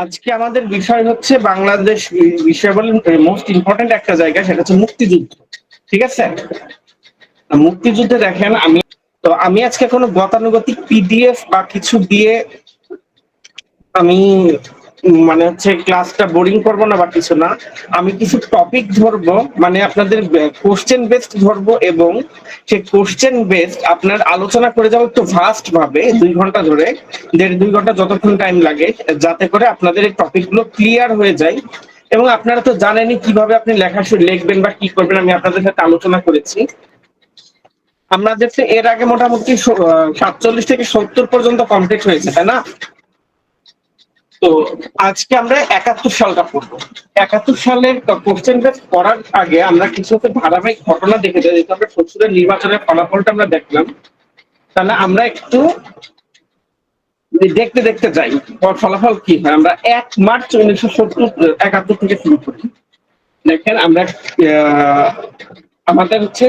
আজকে আমাদের বিষয় হচ্ছে বাংলাদেশ বিষয় বলে মোস্ট ইম্পর্টেন্ট একটা জায়গা, সেটা হচ্ছে মুক্তিযুদ্ধ। ঠিক আছে? মুক্তিযুদ্ধে দেখেন, আমি আজকে কোনো গতানুগতিক পিডিএফ বা কিছু দিয়ে আমি মানে হচ্ছে ক্লাসটা বোরিং করব না বা কিছু না। আমি কিছু টপিক ধরবো, মানে আপনাদের কোশ্চেন বেসড ধরবো, এবং সেই কোশ্চেন বেসড আপনার আলোচনা করে যাবো একটু ফাস্ট ভাবে 2 ঘন্টা ধরে, 1.5-2 ঘন্টা যতক্ষণ টাইম লাগে, যাতে করে আপনাদের এই টপিক গুলো ক্লিয়ার হয়ে যায়। এবং আপনারা তো জানেনই কিভাবে আপনি লেখা লিখবেন বা কি করবেন, আমি আপনাদের সাথে আলোচনা করেছি। আমাদের এর আগে মোটামুটি 47 থেকে 70 পর্যন্ত কমপ্লিট হয়েছে, তাই না? তো আজকে আমরা 71 সালটা পড়বো। 71 সালের কোশ্চেন বেস পড়ার আগে আমরা কিছু ধারাবাহিক ঘটনা দেখে যাই। যেহেতু আমরা 70 নির্বাচনের ফলাফলটা আমরা দেখলাম, তাহলে আমরা একটু দেখতে দেখতে যাই ফলাফল কি হয়। আমরা 1 মার্চ 1971 থেকে শুরু করি। দেখেন, আমরা আমাদের হচ্ছে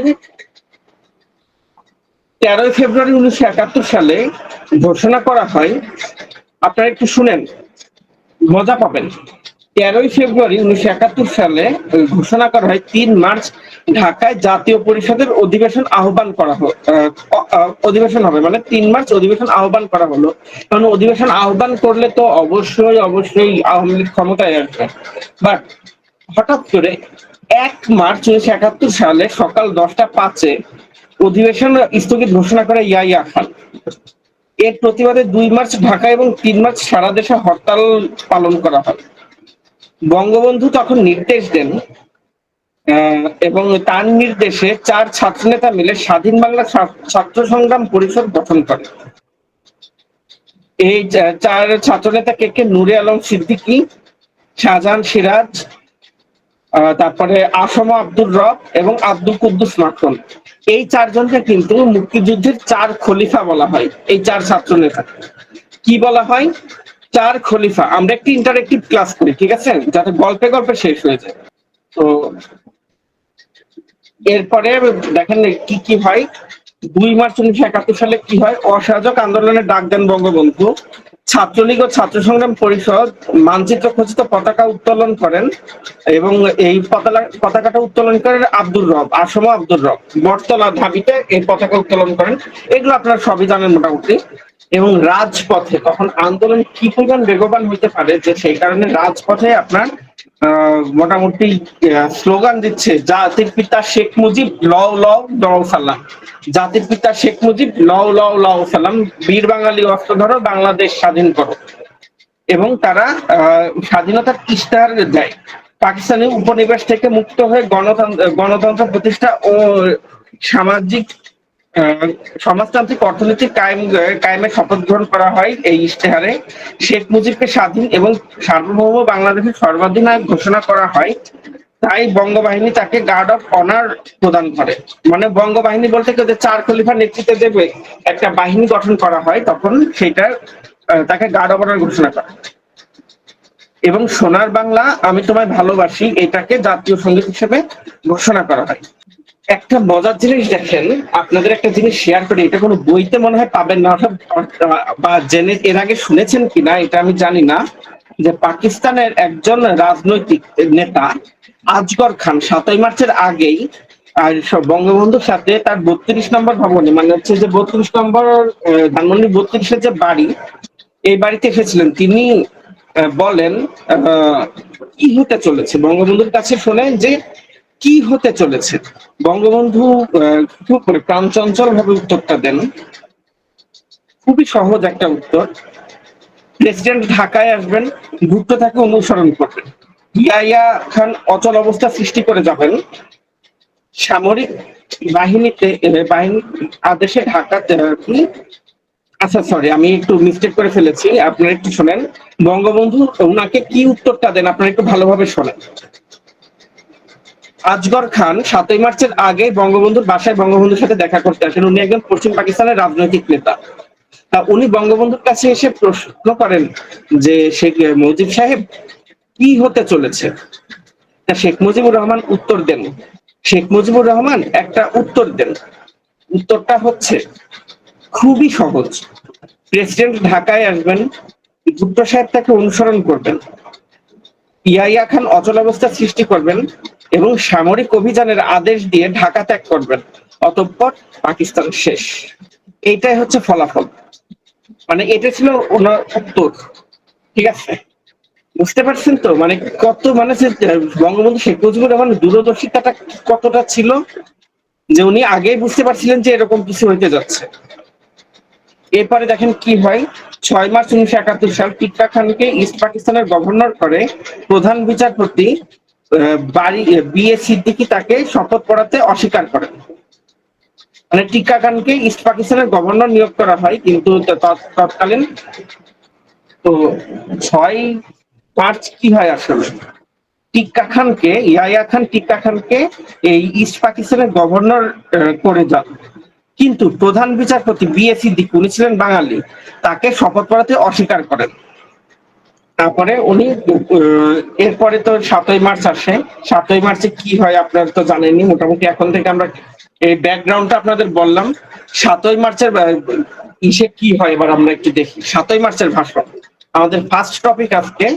13 ফেব্রুয়ারি 1971 সালে ঘোষণা করা হয়। আপনারা একটু শুনেন, মজা পাবেন। 13 ফেব্রুয়ারি 1971 সালে ঘোষণা করা হয় 3 মার্চ ঢাকায় জাতীয় পরিষদের অধিবেশন আহ্বান করা অধিবেশন হবে, মানে 3 মার্চ অধিবেশন আহ্বান করা হলো। কারণ অধিবেশন আহ্বান করলে তো অবশ্যই আওয়ামী লীগ ক্ষমতায় আসবে। বাট হঠাৎ করে 1 মার্চ 1971 সালে সকাল 10টা 5-এ অধিবেশন স্থগিত ঘোষণা করে ইয়াহিয়া খান। এর প্রতিবাদে 2 মার্চ ঢাকা এবং 3 মার্চ সারা দেশে হরতাল পালন করা হয়। বঙ্গবন্ধু তখন নির্দেশ দেন, এবং তার নির্দেশে 4 ছাত্রনেতা মিলে স্বাধীন বাংলা ছাত্র সংগ্রাম পরিষদ গঠন করে। এই 4 ছাত্রনেতা কে? নূরে আলম সিদ্দিকী, শাহজাহান সিরাজ, তারপরে আসম আব্দুর রব এবং আব্দুল কুদ্দুস মাখন। এই 4জনকে কিন্তু মুক্তিযুদ্ধের 4 খলিফা বলা হয়। এই 4 ছাত্রনেতা কি বলা হয়? 4 খলিফা। আমরা একটি ইন্টারেক্টিভ ক্লাস করি, ঠিক আছে, যাতে গল্পে গল্পে শেষ হয়ে যায়। তো এরপরে দেখেন কি কি হয়। 2 মার্চ 1971 সালে কি হয়? অসহযোগ আন্দোলনের ডাক দেন বঙ্গবন্ধু। ছাত্রলীগ ও ছাত্র সংগ্রাম পরিষদ মানচিত্র খচিত পতাকা উত্তোলন করেন, এবং এই পতাকাটা উত্তোলন করেন আসম আব্দুর রব বটতলা ঢাবিতে এই পতাকা উত্তোলন করেন। এগুলো আপনারা সবই জানেন মোটামুটি। এবং রাজপথে তখন আন্দোলন কি পরিমাণ বেগবান হইতে পারে, যে সেই কারণে রাজপথে আপনার মোটামুটি স্লোগান দিচ্ছে, জাতির পিতা শেখ মুজিব লও লও লও সালাম। জাতির পিতা শেখ মুজিব লও লও লও সালাম। বীর বাঙালি অস্ত্র ধরো, বাংলাদেশ স্বাধীন করো। এবং তারা স্বাধীনতার ইশতেহার দেয়। পাকিস্তানি উপনিবেশ থেকে মুক্ত হয়ে গণতন্ত্র প্রতিষ্ঠা ও সামাজিক সমাজতান্ত্রিক অর্থনৈতিক কায়েমের শপথ গ্রহণ করা হয়। এই ইশতেহারে শেখ মুজিবকে স্বাধীন এবং সার্বভৌম বাংলাদেশের সর্বাধিনায়ক ঘোষণা করা হয়। তাই বঙ্গবাহিনী তাকে গার্ড অফ অনার প্রদান করে। মানে বঙ্গবাহিনী বলতে কেউ যে 4 খলিফার নেতৃত্বে দেবে একটা বাহিনী গঠন করা হয়, তখন সেটা তাকে গার্ড অফ অনার ঘোষণা করা। এবং সোনার বাংলা আমি তোমায় ভালোবাসি এটাকে জাতীয় সঙ্গীত হিসেবে ঘোষণা করা হয়। একটা মজার জিনিস দেখেন, আপনাদের একটা জিনিস শেয়ার করি, এটা কোনো বইতে মনে হয় পাবেন না, বা জেনে এর আগে শুনেছেন কিনা এটা আমি জানি না, যে পাকিস্তানের একজন রাজনৈতিক নেতা আজগর খান 7 মার্চের আগেই আর বঙ্গবন্ধুর সাথে তার 32 নম্বর ভবনে, মানে হচ্ছে যে 32 নম্বর ধানমন্ডি 32-এর যে বাড়ি, এই বাড়িতে এসেছিলেন। তিনি বলেন কি হতে চলেছে, বঙ্গবন্ধুর কাছে শোনেন যে কি হতে চলেছে। বঙ্গবন্ধু খুব প্রাণচঞ্চল ভাবে উত্তরটা দেন। খুবই সহজ একটা উত্তর। প্রেসিডেন্ট ঢাকায় আসবেন, ভুট্টো তাকে অনুসরণ করবেন। ইয়াহিয়া খান অচল অবস্থা সৃষ্টি করে যাবেন। সামরিক বাহিনী আদেশে ঢাকাতে কি, আচ্ছা সরি, আমি একটু মিস্টেক করে ফেলেছি, আপনারা একটু শোনেন। বঙ্গবন্ধু ওনাকে কি উত্তরটা দেন, আপনারা একটু ভালোভাবে শোনেন। আজগর খান 7 মার্চের আগে বঙ্গবন্ধুর বাসায় বঙ্গবন্ধুর সাথে দেখা করতে আসেন। উনি একজন পশ্চিম পাকিস্তানের রাজনৈতিক নেতা। উনি বঙ্গবন্ধুর কাছে এসে প্রশ্ন করেন যে শেখ মুজিব সাহেব কি হতে চলেছে। শেখ মুজিবুর রহমান উত্তর দেন, শেখ মুজিবুর রহমান একটা উত্তর দেন। উত্তরটা হচ্ছে খুবই সহজ। প্রেসিডেন্ট ঢাকায় আসবেন, ভুট্টো সাহেব তাকে অনুসরণ করবেন, ইয়াহিয়া খান অচলাবস্থা সৃষ্টি করবেন এবং সামরিক অভিযানের আদেশ দিয়ে ঢাকা ত্যাগ করবেন, অতঃপর পাকিস্তান শেষ। এইটাই হচ্ছে ফলাফল, মানে এটা ছিল ওনার উত্তর। ঠিক আছে, বুঝতে পারছেন তো মানে কত মানে বঙ্গবন্ধু শেখ মুজিবুর রহমান দূরদর্শিতাটা কতটা ছিল, যে উনি আগেই বুঝতে পারছিলেন যে এরকম কিছু হইতে যাচ্ছে। এরপরে দেখেন কি হয়, 6 মার্চ 1971 সাল টিক্কা খানকে ইস্ট পাকিস্তানের গভর্নর করে প্রধান বিচারপতি বাড়ি বি.এ. সিদ্দিকী তাকে শপথ পড়াতে অস্বীকার করেন। মানে টিক্কা খানকে ইস্ট পাকিস্তানের গভর্নর নিয়োগ করা হয়, কিন্তু তৎকালীন তো 6 মার্চ কি হয় আসলে, টিক্কা খানকে ইয়াহিয়া খান টিক্কা খানকে এই ইস্ট পাকিস্তানের গভর্নর করে যান, কিন্তু প্রধান বিচারপতি বি.এ. সিদ্দিকী, উনি ছিলেন বাঙালি, তাকে শপথ পড়াতে অস্বীকার করেন। তারপরে উনি এরপরে তো 7ই মার্চ আসে। 7ই মার্চে কি হয় আপনারা তো জানেনই মোটামুটি, এখন থেকে আমরা এই ব্যাকগ্রাউন্ডটা আপনাদের বললাম। 7ই মার্চের ইসে কি হয় এবার আমরা একটু দেখি। 7ই মার্চের ভাষণ আমাদের ফার্স্ট টপিক আজকে,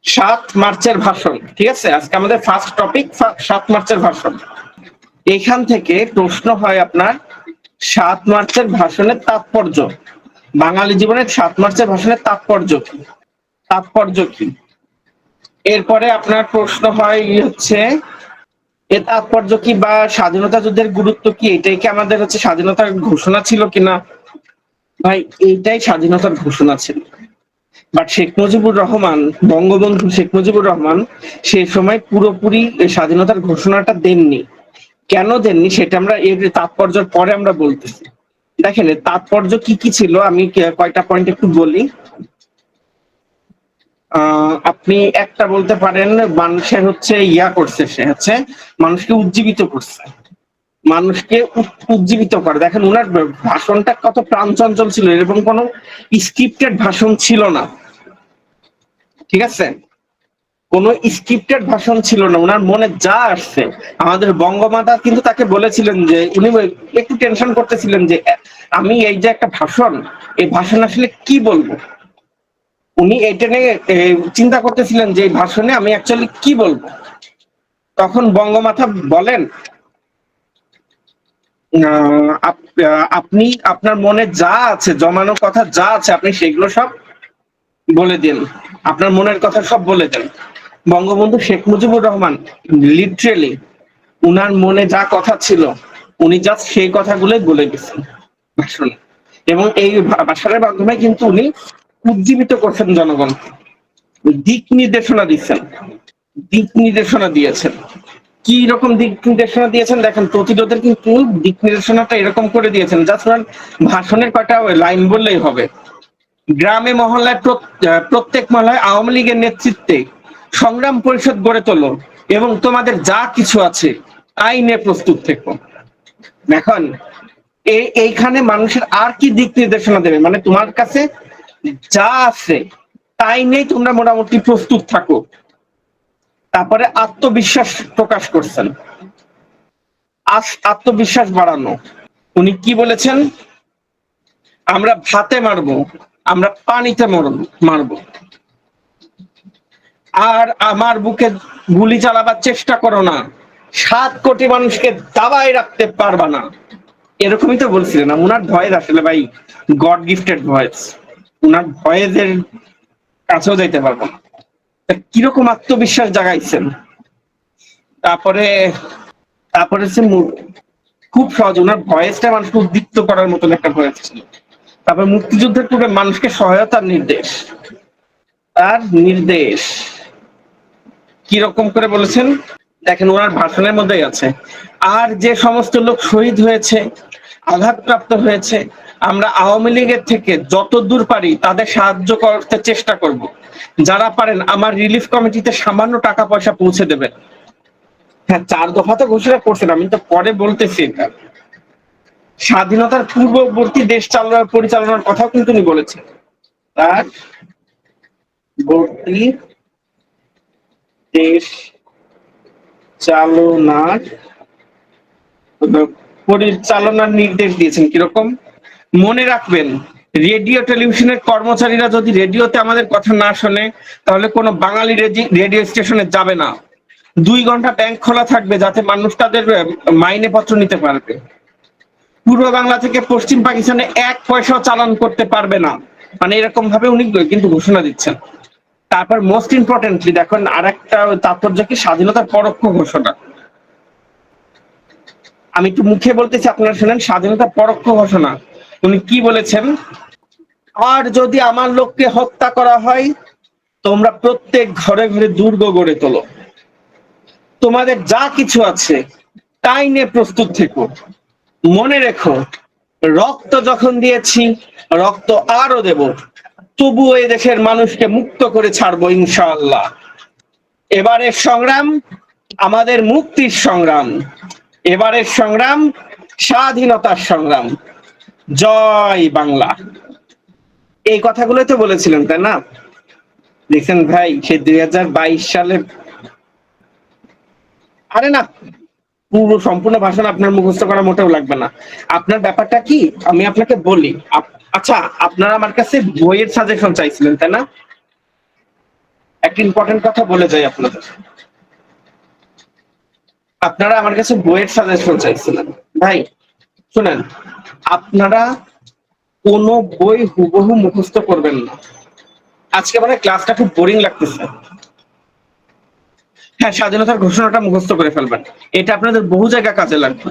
7 মার্চের ভাষণ। ঠিক আছে, আজকে আমাদের ফার্স্ট টপিক 7 মার্চের ভাষণ। এখান থেকে প্রশ্ন হয় আপনার 7 মার্চের ভাষণের তাৎপর্য, বাঙালি জীবনের 7 মার্চের ভাষণের তাৎপর্য কি, তাৎপর্য কি। এরপরে আপনার প্রশ্ন হয় হচ্ছে এর তাৎপর্য কি বা স্বাধীনতা যুদ্ধের গুরুত্ব কি, এটাই কি আমাদের হচ্ছে স্বাধীনতার ঘোষণা ছিল কিনা। ভাই এইটাই স্বাধীনতার ঘোষণা ছিল, বাট শেখ মুজিবুর রহমান, বঙ্গবন্ধু শেখ মুজিবুর রহমান সেই সময় পুরোপুরি স্বাধীনতার ঘোষণাটা দেননি। কেন দেননি সেটা আমরা এর তাৎপর্যের পরে আমরা বলতেছি। দেখেন তাৎপর্য কি কি ছিল, আমি কয়টা পয়েন্ট একটু বলি। আপনি একটা বলতে পারেন মানুষের হচ্ছে ইয়া করছে, সে হচ্ছে মানুষকে উজ্জীবিত করছে, মানুষকে উজ্জীবিত করে। দেখেন উনার ভাষণটা কত প্রাণচঞ্চল ছিল, এরকম কোনো স্ক্রিপ্টেড ভাষণ ছিল না। ঠিক আছে, কোন স্ক্রিপ্টেড ভাষণ ছিল না, উনার মনে যা আসছে। আমাদের বঙ্গমাতা কিন্তু তাকে বলেছিলেন যে উনি একটু টেনশন করতেছিলেন যে আমি এই যে একটা ভাষণ, এই ভাষণ আসলে কি বলবো। উনি এটা নিয়ে চিন্তা করতেছিলেন যে এই ভাষণে আমি অ্যাকচুয়ালি কি বলবো। তখন বঙ্গমাতা বলেন আপনি আপনার মনে যা আছে, জমানো কথা যা আছে, আপনি সেগুলো সব বলে দিন, আপনার মনের কথা সব বলে দেন। বঙ্গবন্ধু শেখ মুজিবুর রহমান লিটারেলি উনার মনে যা কথা ছিল উনি জাস্ট সেই কথাগুলোই বলে গেছেন ভাষণে, এবং এই ভাষণের মাধ্যমে কিন্তু উনি উজ্জীবিত করছেন জনগণকে, দিক নির্দেশনা দিচ্ছেন, দিক নির্দেশনা দিয়েছেন। কি রকম দিক নির্দেশনা দিয়েছেন দেখেন, প্রতিরোধের কিন্তু দিক নির্দেশনাটা এরকম করে দিয়েছেন, জাস্ট ভাষণের কয়টা লাইন বললেই হবে। গ্রামে মহল্লায় প্রত্যেক মহল্লায় আওয়ামী লীগের নেতৃত্বে সংগ্রাম পরিষদ গড়ে তোলো এবং তোমাদের যা কিছু আছে আইনে প্রস্তুত থেকো। এখন এইখানে মানুষের আর কি দিক নির্দেশনা দেবে, মানে তোমার কাছে যা আছে তাই নেই, তোমরা মোটামুটি প্রস্তুত থাকো। তারপরে আত্মবিশ্বাস প্রকাশ করছেন, আত্মবিশ্বাস বাড়ানো। উনি কি বলেছেন, আমরা ভাতে মারবো, আমরা পানিতে মারবো, আর আমার বুকে গুলি চালাবার চেষ্টা করো না, 7 কোটি মানুষকে দাবায় রাখতে পারবা না। এরকমই তো বলছিলেন না, উনার ভয়েস আসলে ভাই গড গিফটেড ভয়েস, উনার ভয়েসের কাছেও যাইতে পারবো না। কিরকম আত্মবিশ্বাস জাগাইছেন। তারপরে তারপরে খুব সহজ, ওনার ভয়েসটা মানুষকে উদ্দীপ্ত করার মতন একটা ভয়েস ছিল। তারপর মুক্তিযুদ্ধের পূর্বে মানুষকে সহায়তার নির্দেশ, তার নির্দেশ কিরকম করে বলেছেন দেখেন ওনার ভাষণের মধ্যেই আছে। আর যে সমস্ত লোক শহীদ হয়েছে, আঘাতপ্রাপ্ত হয়েছে, আমরা আওয়ামী লীগের থেকে যত দূর পারি তাদের সাহায্য করতে চেষ্টা করব। যারা পারেন আমার রিলিফ কমিটিতে সামান্য টাকা পয়সা পৌঁছে দেবেন। হ্যাঁ, 4 দফা তো ঘোষণা করছেন, আমি তো পরে বলতেছি। এটা স্বাধীনতার পূর্ববর্তী দেশ পরিচালনার কথাও কিন্তু উনি বলেছেন, তার বর্তী দেশ পরিচালনার নির্দেশ দিয়েছেন। কিরকম মনে রাখবেন, রেডিও টেলিভিশনের কর্মচারীরা যদি রেডিওতে আমাদের কথা না শোনে, তাহলে কোনো বাঙালি রেডিও স্টেশনে যাবে না। 2 ঘন্টা ব্যাংক খোলা থাকবে যাতে মানুষ তাদের মাইনে পত্র নিতে পারবে। পূর্ব বাংলা থেকে পশ্চিম পাকিস্তানে 1 পয়সাও চালান করতে পারবে না। মানে এরকম ভাবে উনি কিন্তু ঘোষণা দিচ্ছেন। তারপর মোস্ট ইম্পর্টেন্টলি দেখুন আরেকটা তাৎপর্য কি, স্বাধীনতার পরোক্ষ ঘোষণা। আমি একটু মুখে বলতেছি, আপনারা শুনেন, স্বাধীনতার পরোক্ষ ঘোষণা। উনি কি বলেছেন? আর যদি আমার লোককে হত্যা করা হয়, তোমরা প্রত্যেক ঘরে ঘরে দুর্গ গড়ে তোলো। তোমাদের যা কিছু আছে তাই নিয়ে প্রস্তুত থেকো। মনে রেখো, রক্ত যখন দিয়েছি, রক্ত আরো দেব, তবুও এই দেশের মানুষকে মুক্ত করে ছাড়বো ইনশাআল্লাহ। এবারের সংগ্রাম আমাদের মুক্তির সংগ্রাম, এবারের সংগ্রাম স্বাধীনতার সংগ্রাম। জয় বাংলা। এই কথাগুলোই তো বলেছিলেন, তাই না? দেখছেন ভাই, সে 2022 সালে, আরে না, পুরো সম্পূর্ণ ভাষণ আপনার মুখস্থ করা মোটেও লাগবে না। আপনার ব্যাপারটা কি আমি আপনাকে বলি। আচ্ছা, আপনারা আমার কাছে বইয়ের সাজেশন চাইছিলেন, তাই না? একটা ইম্পর্টেন্ট কথা বলে যাই আপনাদের, আপনারা আমার কাছে বইয়ের সাজেশন চাইছিলেন। ভাই শুনেন, আপনারা কোনো বই হুবহু মুখস্থ করবেন না। আজকে মানে ক্লাসটা খুব বোরিং লাগতেছে। হ্যাঁ, স্বাধীনতার ঘোষণাটা মুখস্থ করে ফেলবেন, এটা আপনাদের বহু জায়গায় কাজে লাগবে।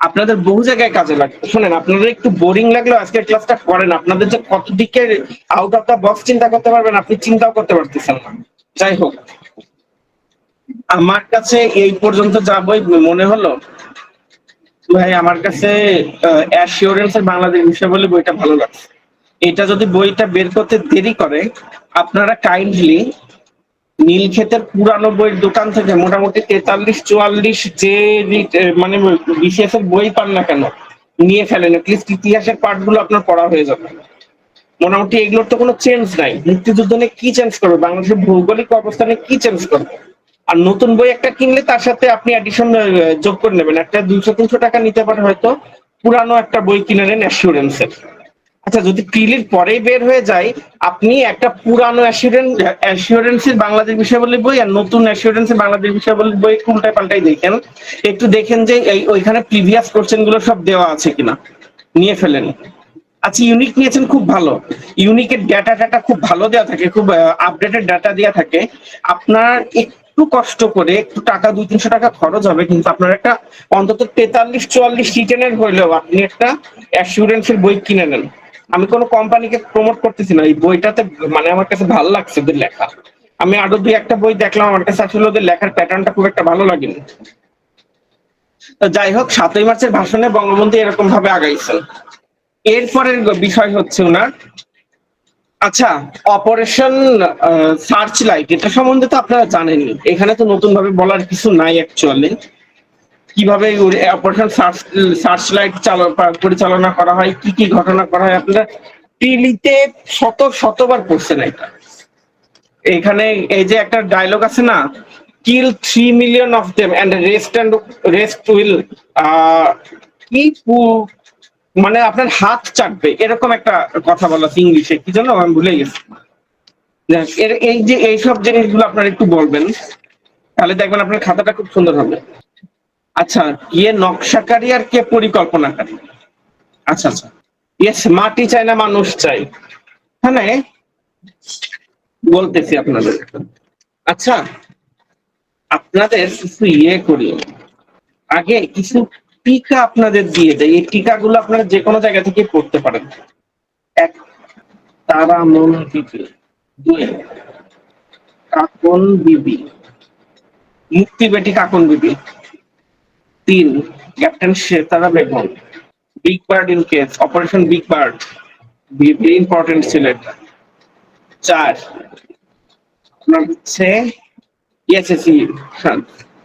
আপনাদের বহু জায়গায় কাজে লাগবে। শোনেন, আপনাদের একটু বোরিং লাগলেও আজকের ক্লাসটা করেন। আপনাদের যে কত দিকে আউট অফ দা বক্স চিন্তা করতে পারবেন, আপনি চিন্তাও করতে পারতেছেন না। যাই হোক, আমার কাছে এই পর্যন্ত যা বই মনে হলো, ভাই আমার কাছে অ্যাসিওরেন্স এর বাংলাদেশ বিষয় বলে বইটা ভালো লাগছে। এটা যদি বইটা বের করতে দেরি করে, আপনারা কাইন্ডলি নীলক্ষেতের পুরানো বইয়ের দোকান থেকে মোটামুটি 43-44 যে মানে বিসিএস এর বই পান না কেন, নিয়ে ফেলেন। এটলিস্ট ইতিহাসের পার্ট গুলো আপনার পড়া হয়ে যাবে। মোটামুটি এগুলোর তো কোনো চেঞ্জ নাই। মুক্তিযুদ্ধ নিয়ে কি চেঞ্জ করবে, বাংলাদেশের ভৌগোলিক অবস্থানে কি চেঞ্জ করবে? আর নতুন বই একটা কিনলে তার সাথে আপনি অ্যাডিশন যোগ করে নেবেন। একটা 200-300 টাকা নিতে পারে হয়তো, পুরানো একটা বই কিনে নেন অ্যাসিওরেন্সের। আচ্ছা, যদি প্রিলির পরেই বের হয়ে যায়, আপনি একটা পুরানো অ্যাসিওরেন্সের বাংলাদেশ বিষয়াবলী বই আর নতুন অ্যাসিওরেন্সের বাংলাদেশ বিষয়াবলী বই উল্টায় পাল্টাই দেখেন। একটু দেখেন যে ওইখানে প্রিভিয়াস কোশ্চেন গুলো সব দেওয়া আছে কিনা, নিয়ে ফেলেন। আচ্ছা, ইউনিক নিয়েছেন, খুব ভালো। ইউনিকের ডাটা খুব ভালো দেওয়া থাকে, খুব আপডেটেড ডাটা দেওয়া থাকে। আপনার একটু কষ্ট করে, একটু টাকা 200-300 টাকা খরচ হবে, কিন্তু আপনার একটা অন্তত 43-44 রিটেনের হইলেও আপনি একটা অ্যাসিওরেন্সের বই কিনে নেন। আমি কোনো কোম্পানিকে প্রমোট করতেছি না, এই বইটাতে মানে আমার কাছে ভালো লাগছে ওদের লেখা। আমি আরো 2-1টা বই দেখলাম, আমার কাছে আসলে ওদের লেখার প্যাটার্নটা খুব একটা ভালো লাগেনি। তো যাই হোক, 7ই মার্চের ভাষণে বঙ্গবন্ধু এরকম ভাবে আগাইছেন। এরপরের বিষয় হচ্ছে ওনার, আচ্ছা, অপারেশন সার্চ লাইট, এটা সম্বন্ধে তো আপনারা জানেনই। এখানে তো নতুন ভাবে বলার কিছু নাই অ্যাকচুয়ালি। কিভাবে অপারেশন সার্চ লাইট পরিচালনা করা হয়, কি কি ঘটনা করা হয়, আপনারা টিলিতে শতবার পড়ছেন এটা। এখানে এই যে একটা ডায়লগ আছে না, kill 3 million of them and rest will কি মানে আপনার হাত চাটবে, এরকম একটা কথা বলা আছে ইংলিশে, কি জানো আমি ভুলে গেছি। এই যে এইসব জিনিসগুলো আপনারা একটু বলবেন, তাহলে দেখবেন আপনার খাতাটা খুব সুন্দর হবে। আচ্ছা, কে নকশাকারী আর কে পরিকল্পনাকারী? আচ্ছা আচ্ছা, ইয়েস, মাটি চাই না মানুষ চাই। হ্যাঁ, বলতেছি আপনাদের। আচ্ছা, আপনাদের কিছু করি, আগে কিছু টিকা আপনাদের দিয়ে দেয়। এই টিকাগুলো আপনারা যে কোনো জায়গা থেকে পড়তে পারেন। 1, তারামন বিবি। 2, কাকন বিবি, মুক্তি বেটি Kakon Bibi. 3, captain Setara Begum, big bird in case, operation big bird, very important ছিল এটা। 4, আপনার হচ্ছে ইএসএসসি।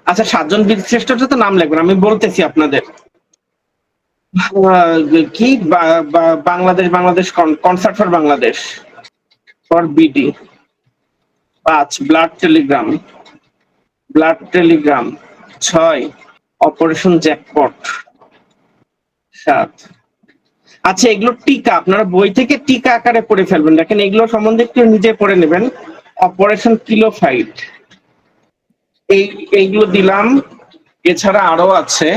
আচ্ছা, 7জন বীর শ্রেষ্ঠটা তো নাম লিখবেন, আমি বলতেছি আপনাদের। কি Bangladesh concert for Bangladesh, for BD. 5, blood Telegram. 6, operation jackpot. 7, আচ্ছা, এগুলো টিকা, আপনারা বই থেকে টিকা আকারে পড়ে ফেলবেন। দেখেন এগুলো সম্বন্ধে একটু নিজে পড়ে নেবেন। অপারেশন কিলোফাইট, এইগুলো দিলাম। এছাড়া আরো আছে,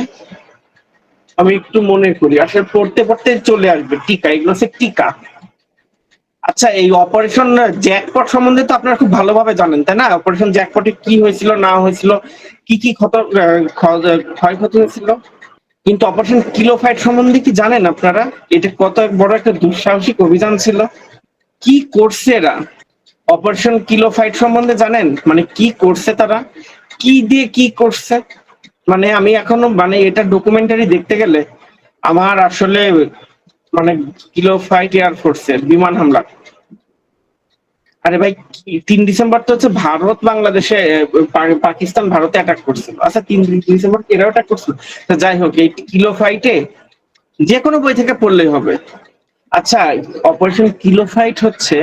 আমি একটু মনে করি, আসলে পড়তে পড়তে চলে আসবে। টিকা, এগুলো হচ্ছে টিকা। আচ্ছা, এই অপারেশন জ্যাকপট সম্বন্ধে তো আপনারা খুব ভালোভাবে জানেন, তাই না? অপারেশন জ্যাকপটে কি হয়েছিল না হয়েছিল, কি কি ক্ষয়ক্ষতি হয়েছিল। কিন্তু অপারেশন কিলোফাইট সম্বন্ধে কি জানেন আপনারা? এটা কত বড় একটা দুঃসাহসিক অভিযান ছিল, কি করছে এরা। অপারেশন কিলোফাইট সম্বন্ধে জানেন? মানে কি করছে তারা, কি দিয়ে কি করছে। মানে আমি এখনো মানে এটা ডকুমেন্টারি দেখতে গেলে আমার আসলে মানে কিলোফাইট এয়ারফোর্সের বিমান হামলা। আরে ভাই, 3 ডিসেম্বর তো হচ্ছে ভারত বাংলাদেশে পাকিস্তান ভারতে অ্যাটাক করছিল। আচ্ছা, 3 ডিসেম্বর এরাও অ্যাটাক করছিল। তো যাই হোক, এই কিলো ফাইটে যে কোনো বই থেকে পড়লেই হবে। আচ্ছা, অপারেশন কিলো ফাইট হচ্ছে,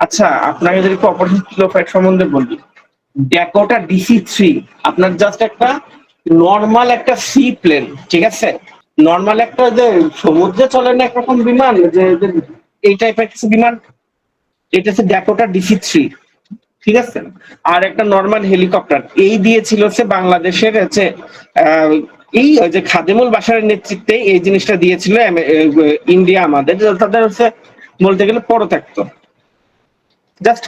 আচ্ছা আপনাকে যদি অপারেশন কিলো ফাইট সম্বন্ধে বলি, ড্যাকোটা DC-3 আপনার জাস্ট একটা নর্মাল একটা সি প্লেন, ঠিক আছে? নর্মাল একটা যে সমুদ্রে চলে না একরকম বিমান, যে এই টাইপের কিছু বিমান, এটা হচ্ছে ড্যাকোটা DC-3, ঠিক আছে? আর একটা নর্মাল হেলিকপ্টার, এই দিয়েছিল হচ্ছে বাংলাদেশের হচ্ছে এই যে খাদিমুল বাশারের নেতৃত্বে এই জিনিসটা দিয়েছিল ইন্ডিয়া আমাদের। তাদের হচ্ছে বলতে গেলে পরত্যক্ত, জাস্ট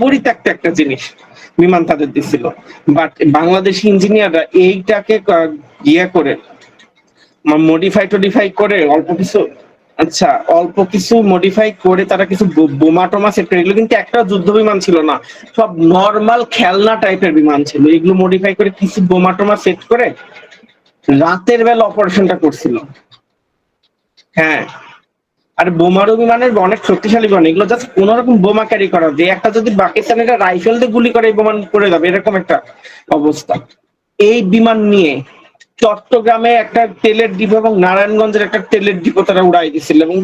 পরিত্যক্ত একটা জিনিস বিমান তাদের দিছিল। বাট বাংলাদেশি ইঞ্জিনিয়াররা এইটাকে ইয়ে করে মডিফাই করে অল্প কিছু, আচ্ছা অল্প কিছু মডিফাই করে তারা কিছু বোমা টোমা সেট করে, এগুলো কিন্তু একটা যুদ্ধ বিমান ছিল না, সব নর্মাল খেলনা টাইপের বিমান ছিল। এগুলো মডিফাই করে কিছু বোমা টোমা সেট করে রাতের বেলা অপারেশনটা করছিল। হ্যাঁ, আর বোমারু বিমানের অনেক শক্তিশালী বিমান, এগুলো জাস্ট কোন রকম বোমা ক্যারি করা, যে একটা যদি পাকিস্তানিরা রাইফেল দিয়ে গুলি করে এই বিমান করে যাবে, এরকম একটা অবস্থা। এই বিমান নিয়ে চট্টগ্রামে একটা তেলের ডিপো এবং নারায়ণগঞ্জের একটা তেলের ডিপো তারা উড়াই দিছিল, এবং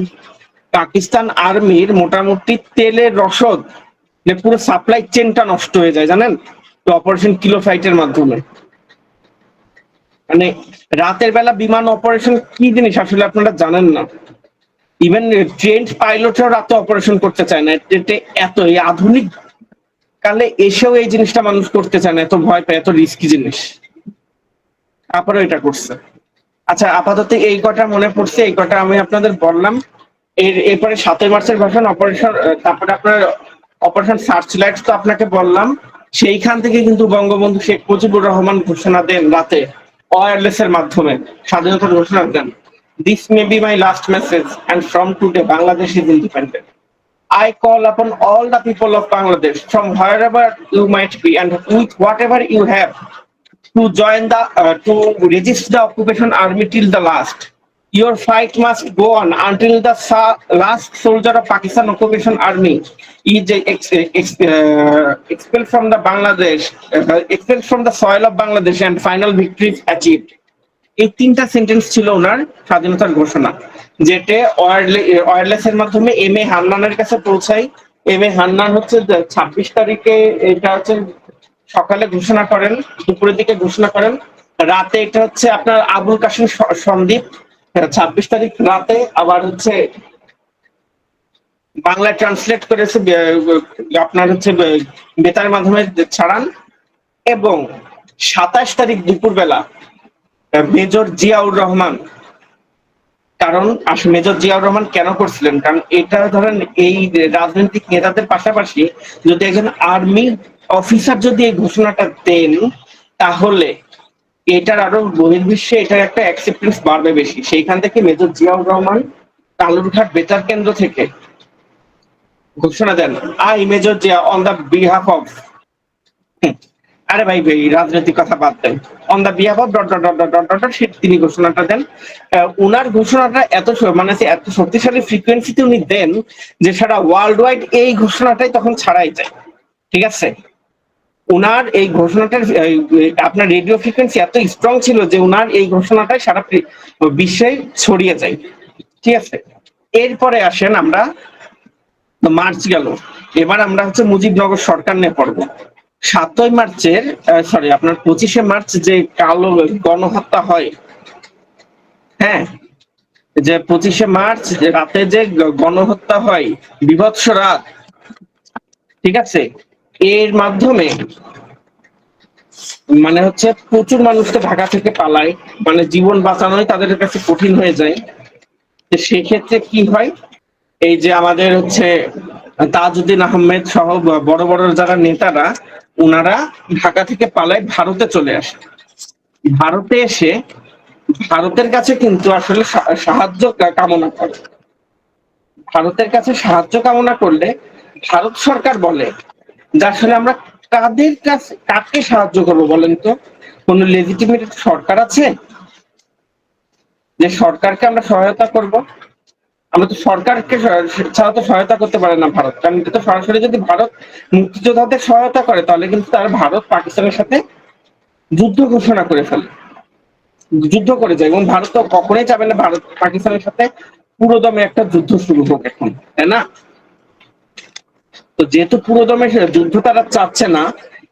পাকিস্তান আর্মির মোটামুটি তেলের রসদ পুরো সাপ্লাই চেনটা নষ্ট হয়ে যায়, জানেন তো, অপারেশন কিলো ফাইটের মাধ্যমে। মানে রাতের বেলা বিমান অপারেশন কি জিনিস আসলে আপনারা জানেন না। ইভেন ট্রেন্ড পাইলটরাও রাতে অপারেশন করতে চায় না, এত এই আধুনিক কালে এসেও এই জিনিসটা মানুষ করতে চায় না, এত ভয় পায়, এত রিস্কি জিনিস, তারপরে এটা করছে। আচ্ছা, আপাতত এই কটা মনে পড়ছে, এই কটা আমি আপনাদের বললাম। এরপরে 7ই মার্চের ভাষণ অপারেশন, তারপরে আপনার অপারেশন সার্চ লাইট তো আপনাকে বললাম। সেইখান থেকে কিন্তু বঙ্গবন্ধু শেখ মুজিবুর রহমান ঘোষণা দেন রাতে ওয়্যারলেস এর মাধ্যমে, স্বাধীনতার ঘোষণা দেন। This may be my last message, and from today Bangladesh is independent. I call upon all the people of Bangladesh, from wherever you might be and with whatever you have, to join the to resist the occupation army till the last. Your fight must go on until the last soldier of Pakistan occupation army is expelled from the Bangladesh, expelled from the soil of Bangladesh, and final victory is achieved. এই 3টা sentence ছিল ওনার স্বাধীনতার ঘোষণা, যেটা wireless এর মাধ্যমে M A হান্নানের কাছে পৌঁছায়। M A হান্নান হচ্ছে 26 তারিখে এটা হচ্ছে সকালে ঘোষণা করেন, দুপুরের দিকে ঘোষণা করেন। রাতে এটা হচ্ছে আপনার আবুল কাসিম সন্দীপ 26 তারিখ রাতে আবার হচ্ছে বাংলায় ট্রান্সলেট করেছে, আপনার হচ্ছে বেতার মাধ্যমে ছাড়ান। এবং 27 তারিখ দুপুরবেলা মেজর জিয়াউর রহমান, কারণ মেজর জিয়াউর রহমান কেন করছিলেন, কারণ এটা ধরেন এই রাজনৈতিক নেতাদের পাশাপাশি যদি একজন আর্মি অফিসার যদি এই ঘোষণাটা দেন, তাহলে এটার আরো বহির্বিশ্বে এটার একটা অ্যাকসেপ্টেন্স বাড়বে বেশি। সেইখান থেকে মেজর জিয়াউর রহমান কালুরঘাট বেতার কেন্দ্র থেকে ঘোষণা দেন, I major Zia on the behalf of, আরে ভাই ভাই রাজনৈতিক কথা বাদ দেন, on the behalf of dot dot dot dot dot dot, তিনি ঘোষণাটা দেন। উনার ঘোষণাটা এত মানে এত শক্তিশালী ফ্রিকোয়েন্সিতে উনি দেন যে সারা ওয়ার্ল্ড ওয়াইড এই ঘোষণাটাই তখন ছাড়াই যায়, ঠিক আছে? উনার এই ঘোষণাটার আপনার রেডিও ফ্রিকোয়েন্সি এত স্ট্রং ছিল যে উনার এই ঘোষণাটাই সারা বিশ্বে ছড়িয়ে যায়, ঠিক আছে? এরপরে আসেন আমরা, মার্চ গেল, এবার আমরা হচ্ছে মুজিবনগর সরকার নিয়ে পড়বো। 7ই মার্চের সরি আপনার 25শে মার্চ যে কালো গণহত্যা হয়, হ্যাঁ, যে 25শে মার্চ রাতে যে গণহত্যা হয়, বীভৎস রাত, ঠিক আছে, এর মাধ্যমে মানে হচ্ছে প্রচুর মানুষকে ঢাকা থেকে পালায়, মানে জীবন বাঁচানোই তাদের কাছে কঠিন হয়ে যায়। সেক্ষেত্রে কি হয়, এই যে আমাদের হচ্ছে তাজউদ্দিন আহমেদ সহ বড় বড় যারা নেতারা, উনারা ঢাকা থেকে পালায় ভারতে চলে আসে। ভারতে এসে ভারতের কাছে কিন্তু আসলে সাহায্য কামনা করে। ভারতের কাছে সাহায্য কামনা করলে ভারত সরকার বলে যে আসলে আমরা কাদের কাছে কাকে সাহায্য করবো বলেন তো? কোন লেজিটিমেট সরকার আছে যে সরকারকে আমরা সহায়তা করব? আমরা তো সরকারকে ছাড়া তো সহায়তা করতে পারে না ভারত, কারণ এটা তো সরাসরি যদি ভারত মুক্তিযোদ্ধাদের সহায়তা করে তাহলে কিন্তু তার ভারত পাকিস্তানের সাথে যুদ্ধ ঘোষণা করে ফেলে, যুদ্ধ করে যায়। এবং ভারত তো কখনোই চাবে না ভারত পাকিস্তানের সাথে পুরোদমে একটা যুদ্ধ শুরু হোক এখন, তাই না? তো যেহেতু পুরোদমে যুদ্ধ তারা চাচ্ছে না,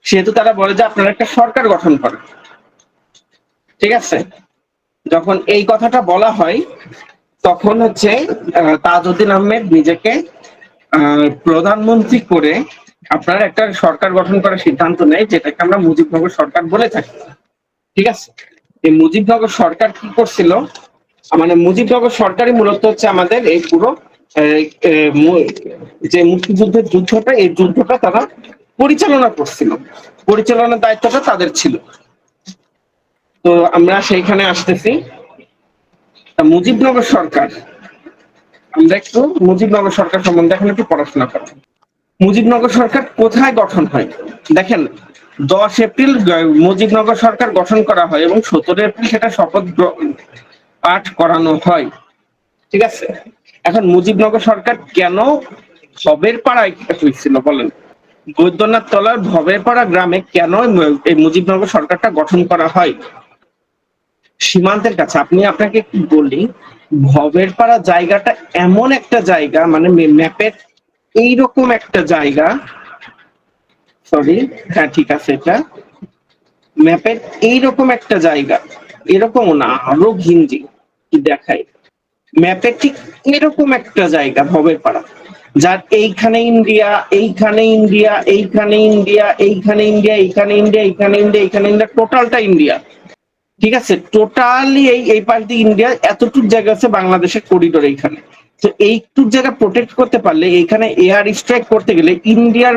সেহেতু তারা বলে যে আপনারা একটা সরকার গঠন করেন, ঠিক আছে। যখন এই কথাটা বলা হয় তখন হচ্ছে তাজউদ্দিন আহমেদ নিজেকে প্রধানমন্ত্রী করে আপনার একটা সরকার গঠন করার সিদ্ধান্ত নেয়, যেটাকে আমরা মুজিবনগর সরকার বলে থাকি, ঠিক আছে। এই মুজিবনগর সরকার কি করছিল, মানে মুজিবনগর সরকারই মূলত হচ্ছে আমাদের এই পুরো যে মুক্তিযুদ্ধের যুদ্ধটা, এই যুদ্ধটা তারা পরিচালনা করছিল, পরিচালনার দায়িত্বটা তাদের ছিল। তো আমরা সেইখানে আসতেছি। মুজিবনগর সরকার, আমরা একটু মুজিবনগর সরকার সম্বন্ধে এখন একটু পড়াশোনা করব। মুজিবনগর সরকার কোথায় গঠন হয়? দেখেন, 10 এপ্রিল মুজিবনগর সরকার গঠন করা হয় এবং 17 এপ্রিল সেটা শপথ পাঠ করানো হয়, ঠিক আছে। এখন মুজিবনগর সরকার কেন ভবের পাড়ায় হয়েছিল বলেন? বৈদ্যনাথ তলার ভবের পাড়া গ্রামে কেন এই মুজিবনগর সরকারটা গঠন করা হয়? সীমান্তের কাছে। আপনাকে কি বলি, ভবের পাড়া জায়গাটা এমন একটা জায়গা, মানে ম্যাপের এইরকম একটা জায়গা, সরি, হ্যাঁ ঠিক আছে, এটা ম্যাপের এইরকম একটা জায়গা, এরকম না, আরো ঘিঞ্জি কি দেখাই, ম্যাপের ঠিক এরকম একটা জায়গা ভবের পাড়া, যার এইখানে ইন্ডিয়া, এইখানে ইন্ডিয়া, এইখানে ইন্ডিয়া, এইখানে ইন্ডিয়া, এইখানে ইন্ডিয়া, এইখানে ইন্ডিয়া, এইখানে ইন্ডিয়া, টোটালটা ইন্ডিয়া, ঠিক আছে। টোটালি এই পাশ দিয়ে ইন্ডিয়া, এতটুক জায়গা আছে বাংলাদেশের করিডোর এইখানে। তো এইটুক জায়গা প্রোটেক্ট করতে পারলে, এইখানে এয়ার স্ট্রাইক করতে গেলে ইন্ডিয়ার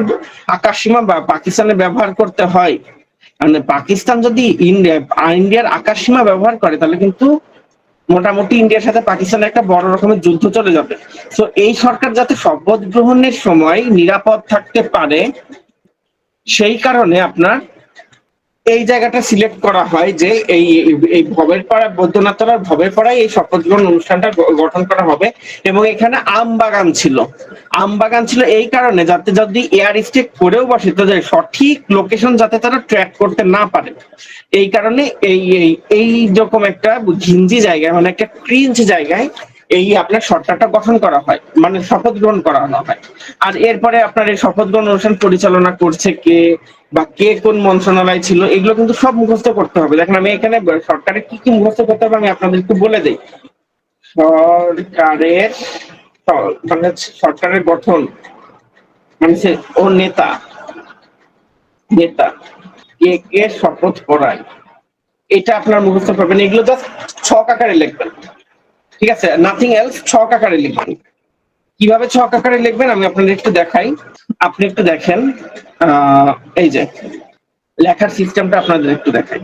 আকাশসীমা বা পাকিস্তানের ব্যবহার করতে হয়। মানে পাকিস্তান যদি ইন্ডিয়ার আকাশসীমা ব্যবহার করে তাহলে কিন্তু মোটামুটি ইন্ডিয়ার সাথে পাকিস্তানের একটা বড় রকমের যুদ্ধ চলে যাবে। তো এই সরকার যাতে শপথ গ্রহণের সময় নিরাপদ থাকতে পারে, সেই কারণে আপনার এই জায়গাটা সিলেক্ট করা হয় যে এই ভবের পাড়া, বৈদ্যনাথতলার ভবের পাড়ায় এই শপথ গ্রহণ অনুষ্ঠানটা গঠন করা হবে। এবং এখানে আম বাগান ছিল, আম বাগান ছিল এই কারণে যাতে যদি এয়ার স্ট্রাইক করেও বসে তো সঠিক লোকেশন যাতে তারা ট্র্যাক করতে না পারে। এই কারণে এই এই এই রকম একটা ঘিঞ্জি জায়গায়, মানে একটা ক্রিঞ্জ জায়গায় এই আপনার সরকারটা গঠন করা হয়, মানে শপথ গ্রহণ করানো হয়। আর এরপরে আপনার এই শপথ গ্রহণ অনুষ্ঠান পরিচালনা করছে কে, বা কে কোন মন্ত্রণালয় ছিল, এগুলো কিন্তু সব মুখস্থ করতে হবে। দেখেন আমি এখানে সরকারের কি কি মুখস্থ করতে হবে আমি আপনাদের একটু বলে দিই। সরকারের মানে সরকারের গঠন, মানে ও নেতা, নেতা কে কে শপথ করায়, এটা আপনার মুখস্থ করবেন। এগুলো জাস্ট ছক আকারে লিখবেন, ঠিক আছে, নাথিং এলস, ছক আকারে লিখবেন। কিভাবে ছক আকারে লিখবেন আমি আপনাদের একটু দেখাই, আপনি একটু দেখেন। এই যে লেখার সিস্টেমটা আপনাদের একটু দেখাই,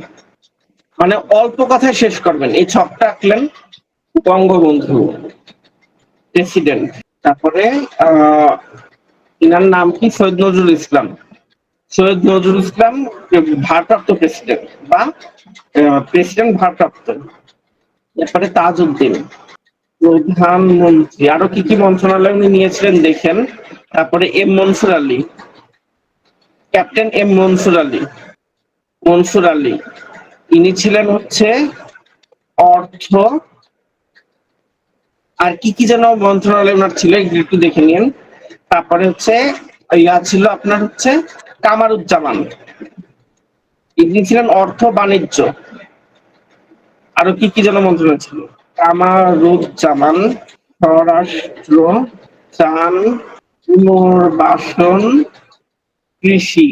মানে অল্প কথায় শেষ করবেন। এই ছকটা আঁকলেন, বঙ্গবন্ধু প্রেসিডেন্ট, তারপরে ইনার নাম কি, সৈয়দ নজরুল ইসলাম, সৈয়দ নজরুল ইসলাম ভারপ্রাপ্ত প্রেসিডেন্ট বা প্রেসিডেন্ট ভারপ্রাপ্ত। তারপরে তাজউদ্দিন প্রধানমন্ত্রী, আরো কি কি মন্ত্রণালয় উনি নিয়েছিলেন দেখেন। তারপরে M Mansoor Ali, captain M Mansoor Ali, Mansoor Ali ইনি ছিলেন হচ্ছে অর্থ, আর কি কি যেন মন্ত্রণালয় ওনার ছিল একটু দেখে নিন। তারপরে হচ্ছে ইয়া ছিল আপনার হচ্ছে কামারুজ্জামান, ইনি ছিলেন অর্থ বাণিজ্য। আরো কি কি যেন মন্ত্রণালয় ছিল, কামারুজ্জামান, স্বরাষ্ট্র, ত্রাণ, পুনর্বাসন, কৃষি।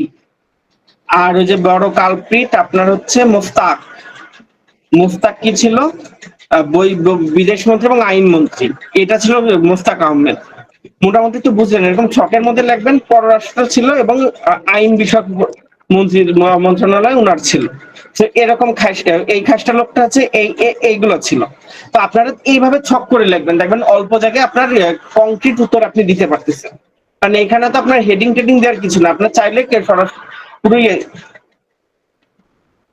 আর ওই যে বড় কালপ্রিট আপনার হচ্ছে মোস্তাক। মোস্তাক কি ছিল? বিদেশ মন্ত্রী এবং আইনমন্ত্রী। এটা ছিল মোস্তাক আহমেদ। মোটামুটি তো বুঝলেন, এরকম ছকের মধ্যে লিখবেন পররাষ্ট্র ছিল এবং আইন বিষয়ক মন্ত্রণালয় উনার ছিল। তো এরকম এই খাসটা লোকটা হচ্ছে এইগুলো ছিল। তো আপনারা এইভাবে ছক করে লিখবেন, দেখবেন অল্প জায়গায় আপনার কংক্রিট উত্তর আপনি দিতে পারতেছেন। কারণ এখানে তো আপনার হেডিং টেডিং দেওয়ার কিছু না, আপনার চাইলে পুরোই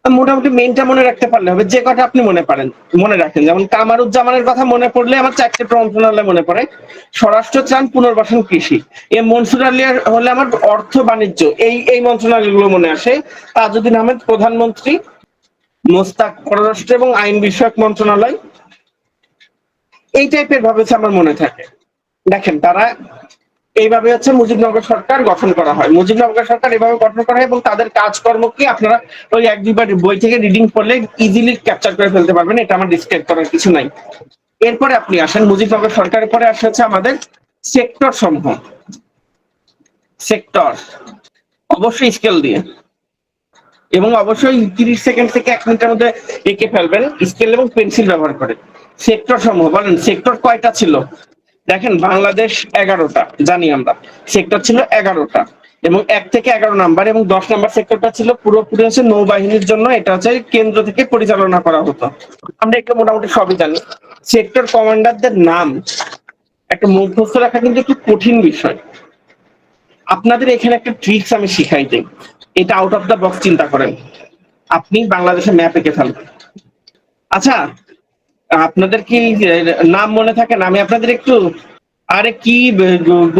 মোটামুটি মেইনটা মনে রাখতে পারলে হবে। যে কথা আপনি মনে রাখেন, যেমন কামারুজ্জামানের কথা মনে পড়লে আমার চারটে মন্ত্রণালয় মনে পড়ে: স্বরাষ্ট্র, ত্রাণ, পুনর্বাসন, কৃষি। মনসুর আলিয়ার হলে আমার অর্থ বাণিজ্য, এই মন্ত্রণালয়গুলো মনে আসে। তাজউদ্দিন আহমেদ প্রধানমন্ত্রী, মোস্তাক পররাষ্ট্র এবং আইন বিষয়ক মন্ত্রণালয়। এই টাইপের ভাবে আমার মনে থাকে। দেখেন, তারা এইভাবে হচ্ছে মুজিবনগর সরকার গঠন করা হয়। মুজিবনগর সরকার এভাবে গঠন করা হয় এবং তাদের কাজকর্ম কি আপনারা ওই এক দুইবার বই থেকে রিডিং করলে ইজিলি ক্যাপচার করে ফেলতে পারবেন। এটা আমার ডিসক্রাইব করার কিছু নাই। এরপরে আপনি আসেন মুজিবনগর সরকারের পরে আসে হচ্ছে আমাদের সেক্টর সমূহ। সেক্টর অবশ্যই স্কেল দিয়ে, এবং অবশ্যই 30 সেকেন্ড থেকে 1 মিনিটের মধ্যে এঁকে ফেলবেন স্কেল এবং পেন্সিল ব্যবহার করে। সেক্টর সমূহ বলেন, সেক্টর কয়টা ছিল? দেখেন, বাংলাদেশ 11টা জানি আমরা, সেক্টর ছিল 11টা এবং 1 থেকে 11 নাম্বার, এবং 10 নাম্বার সেক্টরটা ছিল পুরোপুরি হচ্ছে নৌবাহিনীর জন্য। এটা হচ্ছে কেন্দ্র থেকে পরিচালনা করা হতো। আমরা একটু মোটামুটি সবই জানি। সেক্টর কমান্ডারদের নাম একটা মুখস্থ রাখা কিন্তু একটু কঠিন বিষয়। আপনাদের এখানে একটা ট্রিক্স আমি শিখাই দিই, এটা আউট অফ দা বক্স চিন্তা করেন। আপনি বাংলাদেশের ম্যাপ এঁকে ফেলবেন। আচ্ছা, আপনাদের কি নাম মনে থাকে না? আমি আপনাদের একটু, আরে কি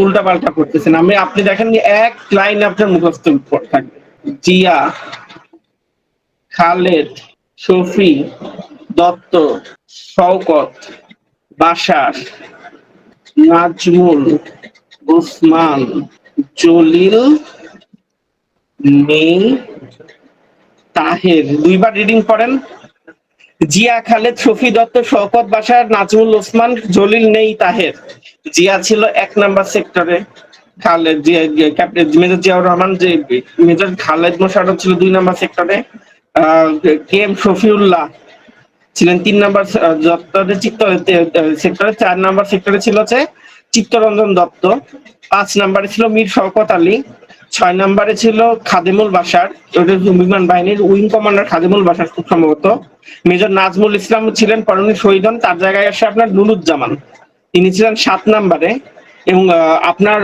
উল্টা পাল্টা করতেছেন? আপনি দেখেন এক লাইন আপনার মুখস্থ থাকবে: জিয়া, খালেদ, শফি, দত্ত, শওকত, বাশার, নাজমুল, ওসমান, জলিল, নেই, তাহের। দুইবার রিডিং করেন: জিয়া, খালেদ, শফি, দত্ত, শওকত, বাশার, নাজমুল, ওসমান, জলিল, নেই, তাহের। জিয়া ছিল 1 নাম্বার সেক্টরে, খালেদ ক্যাপ্টেন মেজর জিয়াউর রহমান, যে মেজর খালেদ মোশাররফ ছিল 2 নাম্বার সেক্টরে। কে এম শফিউল্লাহ ছিলেন 3 নাম্বার সেক্টরে। 4 নাম্বার সেক্টরে ছিল হচ্ছে চিত্তরঞ্জন দত্ত। 5 নাম্বারে ছিল মীর শওকত আলী। 6 নাম্বারে ছিল খাদেমুল বাশার, বিমান বাহিনীর উইং কমান্ডার খাদেমুল বাশার খুব সম্ভবত। মেজর নাজমুল ইসলাম ছিলেন পরমাণু শহীদ হন, তার জায়গায় আসে আপনার নুরুজ্জামান, তিনি ছিলেন 7 নাম্বারে। এবং আপনার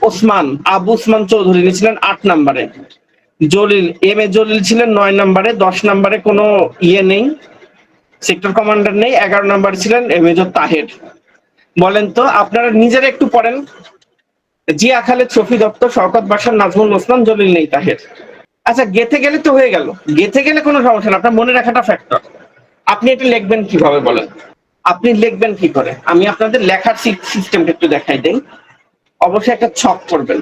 ওসমান, আবু ওসমান চৌধুরী ছিলেন 8 নাম্বারে। জলিল, এম এ জলিল ছিলেন 9 নাম্বারে। 10 নাম্বারে কোনো নেই, সেক্টর কমান্ডার নেই। 11 নাম্বারে ছিলেন মেজর তাহের। বলেন তো, আপনারা নিজেরা একটু পড়েন: জিয়া, খালেদ, শফি, দত্ত, শওকত, বাশার, নাজমুল, ওসমান, জলিল, নেই, তাহের। আচ্ছা, গেথে গেলে তো হয়ে গেল। গেথে গেলে কোনো সমস্যা না, আপনার মনে রাখাটা ফ্যাক্টর। আপনি এটা লিখবেন কিভাবে বলেন? আপনি লিখবেন কি করে? আমি আপনাদের লেখার সিস্টেমটা একটু দেখাই দেই। অবশ্যই একটা ছক করবেন,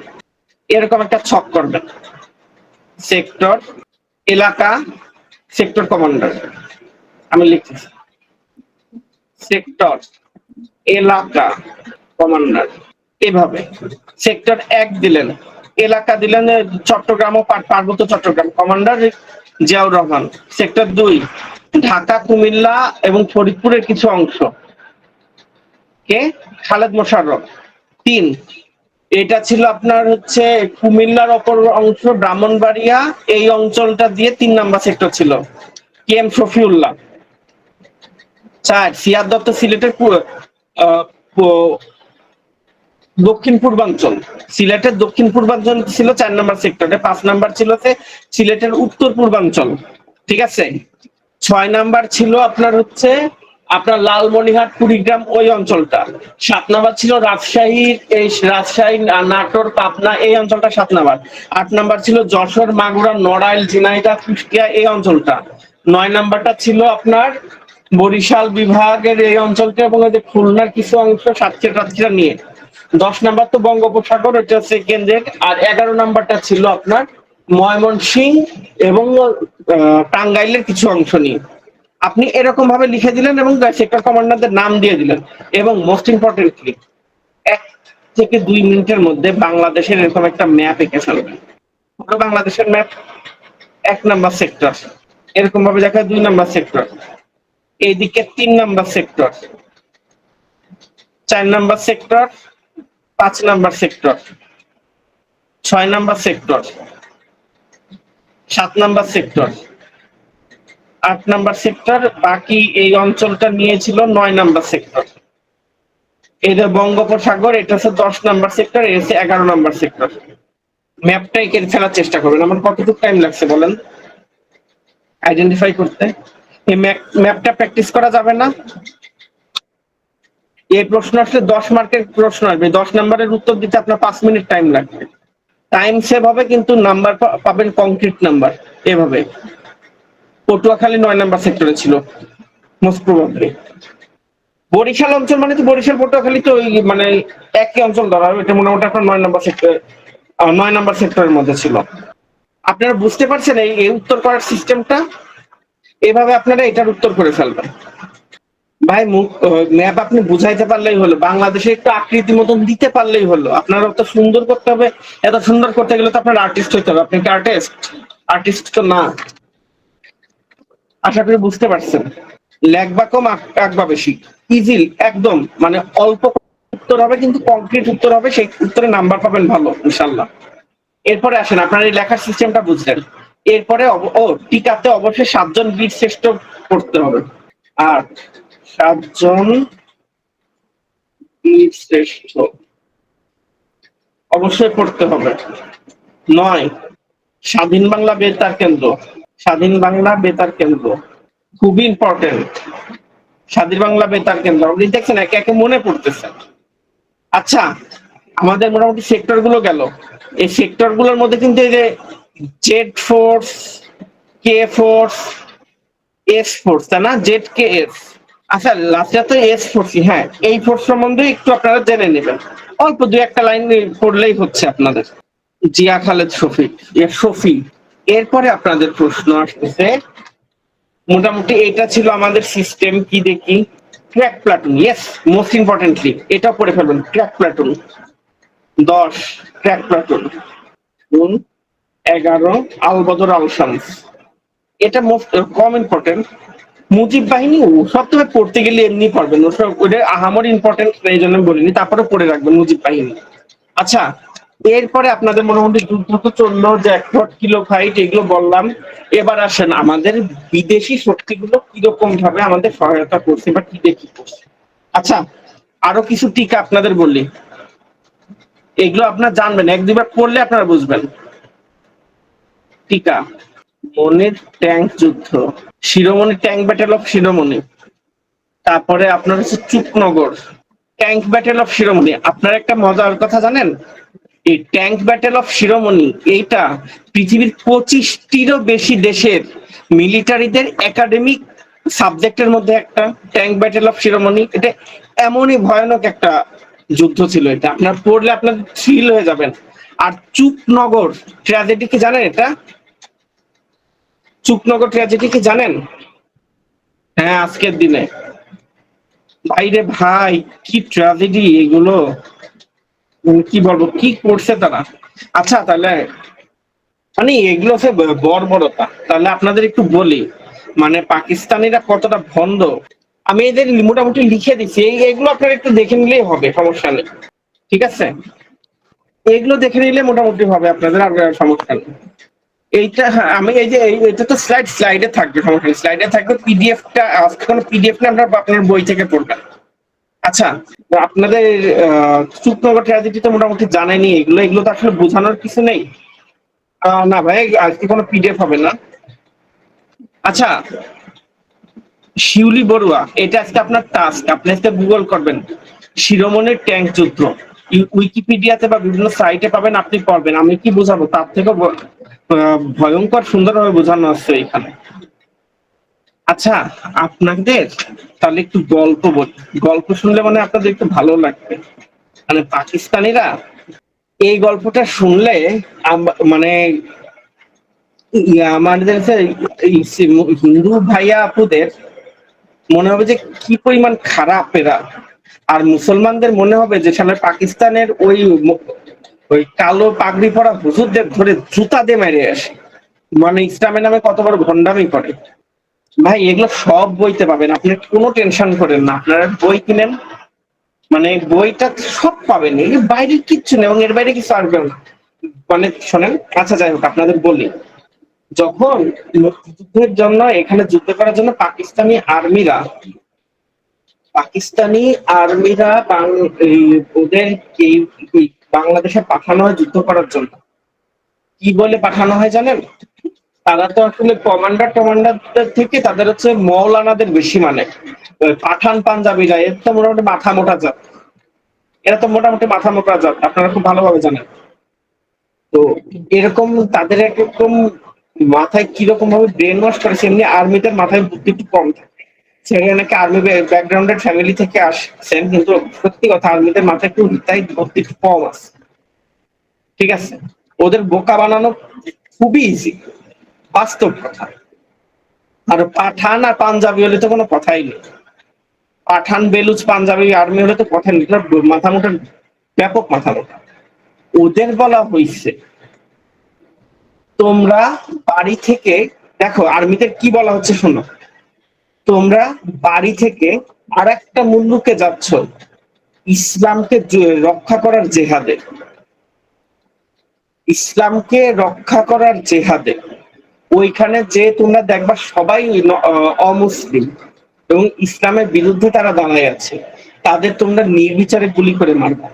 এরকম একটা ছক করবেন: সেক্টর, এলাকা, সেক্টর কমান্ডার। আমি লিখতেছি সেক্টর, এলাকা, কমান্ডার। এভাবে সেক্টর 1 দিলেন, এলাকা দিলেন চট্টগ্রাম ও পার্বত্য চট্টগ্রাম, কমান্ডার জিয়াউর রহমান। সেক্টর 2 ঢাকা, কুমিল্লা এবং ফরিদপুরের কিছু অংশ, কে? খালেদ মোশাররফ। 3 এটা ছিল আপনার হচ্ছে কুমিল্লার অপর অংশ ব্রাহ্মণবাড়িয়া, এই অঞ্চলটা দিয়ে 3 নাম্বার সেক্টর ছিল, কে এম শফিউল্লাহ। 4 সিয়াদ দত্ত, সিলেটের দক্ষিণ পূর্বাঞ্চল, সিলেটের দক্ষিণ পূর্বাঞ্চল ছিল 4 নাম্বার সেক্টরে। 5 নাম্বার ছিল সিলেটের উত্তর পূর্বাঞ্চল, ঠিক আছে। 6 নাম্বার ছিল আপনার হচ্ছে আপনার লালমনিরহাট, কুড়িগ্রাম, ওই অঞ্চলটা। 7 নাম্বার ছিল রাজশাহী, নাটোর, পাবনা, এই অঞ্চলটা 7 নাম্বার। 8 নাম্বার ছিল যশোর, মাগুরা, নড়াইল, ঝিনাইদহ, কুষ্টিয়া, এই অঞ্চলটা। 9 নাম্বারটা ছিল আপনার বরিশাল বিভাগের এই অঞ্চলটা এবং খুলনার কিছু অংশ, সাতক্ষীরা নিয়ে। 10 নাম্বার তো বঙ্গোপসাগর, এটা সেকেন্ডের। আর 11 নাম্বারটা ছিল আপনার ময়মনসিংহ এবং টাঙ্গাইলের কিছু অংশ নিয়ে। আপনি এরকম ভাবে লিখে দিলেন এবং সেক্টর কমান্ডারদের নাম দিয়ে দিলেন, এবং মোস্ট ইম্পর্টেন্টলি 1 থেকে 2 মিনিটের মধ্যে বাংলাদেশের এরকম একটা ম্যাপ এঁকে ফেলবেন। পুরো বাংলাদেশের ম্যাপ, 1 নাম্বার সেক্টর, এরকম ভাবে দেখায় 2 নাম্বার সেক্টর, এইদিকে 3 number sector, 4 number sector, 5 number sector, 6 number sector, 7 number sector, 8 number sector, বাকি এই অঞ্চলটা নিয়েছিল 9 নাম্বার সেক্টর। এটা বঙ্গোপসাগর, এটা হচ্ছে 10 নাম্বার সেক্টর, এটা হচ্ছে 11 নাম্বার সেক্টর। ম্যাপটা এঁকে ফেলার চেষ্টা করবেন। আমার কতটুকু টাইম লাগছে বলেন আইডেন্টিফাই করতে? এই ম্যাপটা প্র্যাকটিস করা যাবে না? এই প্রশ্ন আসলে 10 মার্কের প্রশ্ন আসবে, 10 নাম্বারের উত্তর দিতে আপনার 5 মিনিট টাইম লাগবে। টাইম সেভ হবে, কিন্তু নাম্বার পাবেন কংক্রিট নাম্বার। এভাবে পটুয়াখালী 9 নাম্বার সেক্টরে ছিল মোস্ট প্রবাবলি। বরিশাল অঞ্চল মানে তো বরিশাল পটুয়াখালী তো ওই মানে একই অঞ্চল ধরা হবে, এটা মোটামুটি আপনার 9 নাম্বার সেক্টর, 9 নাম্বার সেক্টরের মধ্যে ছিল। আপনারা বুঝতে পারছেন এই উত্তর করার সিস্টেমটা? এভাবে আপনারা এটার উত্তর করে ফেলবেন। ভাই ম্যাপ আপনি বুঝাইতে পারলেই হলো, বাংলাদেশে একটু আকৃতি মতন দিতে পারলেই হলো। আপনারা তো সুন্দর করতে হবে, এত সুন্দর করতে গেলে তো আপনার আর্টিস্ট হইতে হবে। আপনি কি আর্টিস্ট? আর্টিস্ট তো না। আশা করি বুঝতে পারছেন। লেখবা কম, আঁকবা বেশি, ইজি একদম, মানে অল্প উত্তর হবে কিন্তু কংক্রিট উত্তর হবে, সেই উত্তরে নাম্বার পাবেন ভালো ইনশাল্লাহ। এরপরে আসেন, আপনার এই লেখার সিস্টেমটা বুঝলেন। এরপরে টিকাতে অবশ্যই 7 জন বীর শ্রেষ্ঠ করতে হবে। আর 7 জন বীর শ্রেষ্ঠ অবশ্যই পড়তে হবে। 9, স্বাধীন বাংলা বেতার কেন্দ্র। স্বাধীন বাংলা বেতার কেন্দ্র খুবই ইম্পর্টেন্ট। স্বাধীন বাংলা বেতার কেন্দ্র আপনি দেখছেন একে একে মনে পড়তেছে। আচ্ছা, আমাদের মোটামুটি সেক্টর গুলো গেল। এই সেক্টর গুলোর মধ্যে কিন্তু এই যে Z force, K force, S force, তাই না? Z K S. আচ্ছা, লাস্টে তো এস ফোর্সি। হ্যাঁ, এই ফোর্স সম্বন্ধে একটু আপনারা জেনে নেবেন, অল্প 2-1টা লাইন পড়লেই হচ্ছে আপনাদের। জিয়া খালেদ শফিক, শফি। এরপরে আপনাদের প্রশ্ন আসতেছে, মোটামুটি এটা ছিল আমাদের সিস্টেম। কি দেখি? Crack platoon, yes, most importantly এটা পড়ে ফেলবেন। Crack platoon 10, crack platoon 11, Albadr Al Shams. এটা মোস্ট কম ইম্পর্টেন্ট। মুজিব বাহিনী সব তুমি পড়তে গেলে এমনি পারবেন, ওসব ওটা আহামরি ইম্পর্টেন্ট এই জন্য বলিনি, তারপরে পড়ে রাখবেন মুজিব বাহিনী। আচ্ছা, এরপরে আপনাদের মোটামুটি যুদ্ধ তো চললো, জ্যাকপট, কিলো ফাইট, এগুলো বললাম। এবার আসেন আমাদের বিদেশি শক্তিগুলো কিরকম ভাবে আমাদের সহায়তা করছে বা কি দেখি করছে। আচ্ছা, আরো কিছু টিকা আপনাদের বললি, এগুলো আপনারা জানবেন, 1-2বার পড়লে আপনারা বুঝবেন। টিকা: মনির ট্যাঙ্ক যুদ্ধ, শিরোমণি ট্যাঙ্ক ব্যাটেল অফ শিরোমণি, তারপরে আপনার হচ্ছে চুপনগর ট্যাঙ্ক ব্যাটেল অফ শিরোমণি। আপনারা একটা মজার কথা জানেন, এই ট্যাঙ্ক ব্যাটেল অফ শিরোমণি এইটা পৃথিবীর 25টিরও বেশি দেশের মিলিটারিদের একাডেমিক সাবজেক্টের মধ্যে একটা। ট্যাঙ্ক ব্যাটেল অফ শিরোমণি এটা এমনই ভয়ানক একটা যুদ্ধ ছিল, এটা আপনার পড়লে আপনার থ্রিল হয়ে যাবেন। আর চুপনগর ট্র্যাজেডি কি জানেন? এটা চুপনগর ট্র্যাজেডি কি জানেন? হ্যাঁ, আজকের দিনে বাইরে ভাই কি ট্র্যাজেডি এগুলো, কি বলবো, কি করছে তারা। আচ্ছা, তাহলে মানে এগুলো হচ্ছে বর্বরতা। তাহলে আপনাদের একটু বলি, মানে পাকিস্তানিরা কতটা ভন্ড আমি এদের মোটামুটি লিখে দিচ্ছি। এগুলো আপনারা একটু দেখে নিলেই হবে, সমস্যা নেই, ঠিক আছে? এগুলো দেখে নিলে মোটামুটি হবে আপনাদের, আর সমস্যা নেই। এইটা হ্যাঁ, আমি এই যে এটা তো স্লাইডে থাকবে, সমস্যা নেই, স্লাইডে থাকবে। পিডিএফটা আজকে কোনো পিডিএফ না, আপনার বই থেকে পড়বেন। আচ্ছা, আপনাদের চুপনগর ট্র্যাজেডি তো মোটামুটি জানেনি। এগুলো তো আসলে বোঝানোর কিছু নেই। না ভাই, আজকে কোনো পিডিএফ হবে না। আচ্ছা, শিউলি বড়ুয়া, এটা আজকে আপনার টাস্ক, আপনি আজকে গুগল করবেন শিরোমণির ট্যাঙ্ক যুদ্ধ। উইকিপিডিয়াতে বা বিভিন্ন সাইটে পাবেন, আপনি পড়বেন। আমি কি বোঝাবো তার থেকে ভয়ঙ্কর সুন্দরভাবে বোঝানো আছে এখানে। আচ্ছা, আপনাদের তাহলে একটু গল্প বলি, গল্প শুনলে মানে আপনাদের একটু ভালো লাগবে। মানে পাকিস্তানিরা এই গল্পটা শুনলে মানে আমাদের হিন্দু ভাইয়া আপুদের মনে হবে যে কি পরিমাণ খারাপ এরা। আর মুসলমানদের মনে হবে যে সামনে পাকিস্তানের ওই কালো পাগড়ি পরা হুজুরদের ধরে জুতা দিয়ে মেরে আসে, মানে ইসলামের নামে কত বড় ভণ্ডামি করে। ভাই এগুলো সব বইতে পাবেন, আপনি কোনো টেনশন করেন না, আপনারা বই কিনেন, মানে বইটা সব পাবেন, এর বাইরে কিচ্ছু নেই এবং এর বাইরে কিছু আসবে না। মানে শোনেন, আচ্ছা যাই হোক আপনাদের বলি, যখন মুক্তিযুদ্ধের জন্য এখানে যুদ্ধ করার জন্য পাকিস্তানি আর্মিরা ওদের এই এই বাংলাদেশে পাঠানো হয় যুদ্ধ করার জন্য। কি বলে পাঠানো হয় জানেন? তারা তো আসলে কমান্ডারদের থেকে তাদের হচ্ছে মৌলানাদের বেশি মানে। ওই পাঠান পাঞ্জাবিরা এর তো মোটামুটি মাথা মোটা জাত, এরা তো মোটামুটি মাথা মোটা জাত, আপনারা খুব ভালোভাবে জানেন। তো এরকম তাদের একরকম মাথায় কিরকম ভাবে ব্রেন ওয়াশ করেছে, এমনি আর্মিদের মাথায় বুদ্ধি একটু কম থাকে। সেখানে নাকি আর্মি ব্যাকগ্রাউন্ডের ফ্যামিলি থেকে আসছেন, কিন্তু সত্যি কথা আর্মিদের মাথায় একটু তাই বুদ্ধি একটু কম আছে। ঠিক আছে, ওদের বোকা বানানো খুবই ইজি, বাস্তব কথা। আর পাঠান আর পাঞ্জাবি হলে তো কোনো কথাই নেই। পাঠান বেলুচ পাঞ্জাবি আর্মি হলে তো কথা নেই, মাথা মোটা, ব্যাপক মাথা মোটা। ওদের বলা হইছে তোমরা বাড়ি থেকে, দেখো আর্মিদের কি বলা হচ্ছে শোনো, তোমরা বাড়ি থেকে আর একটা মুল্লুকে যাচ্ছ ইসলামকে রক্ষা করার জেহাদে, ইসলামকে রক্ষা করার জেহাদে। ওইখানে যে তোমরা দেখবা সবাই অমুসলিম এবং ইসলামের বিরুদ্ধে তারা দাঁড়ায় আছে, তাদের তোমরা নির্বিচারে গুলি করে মারবা,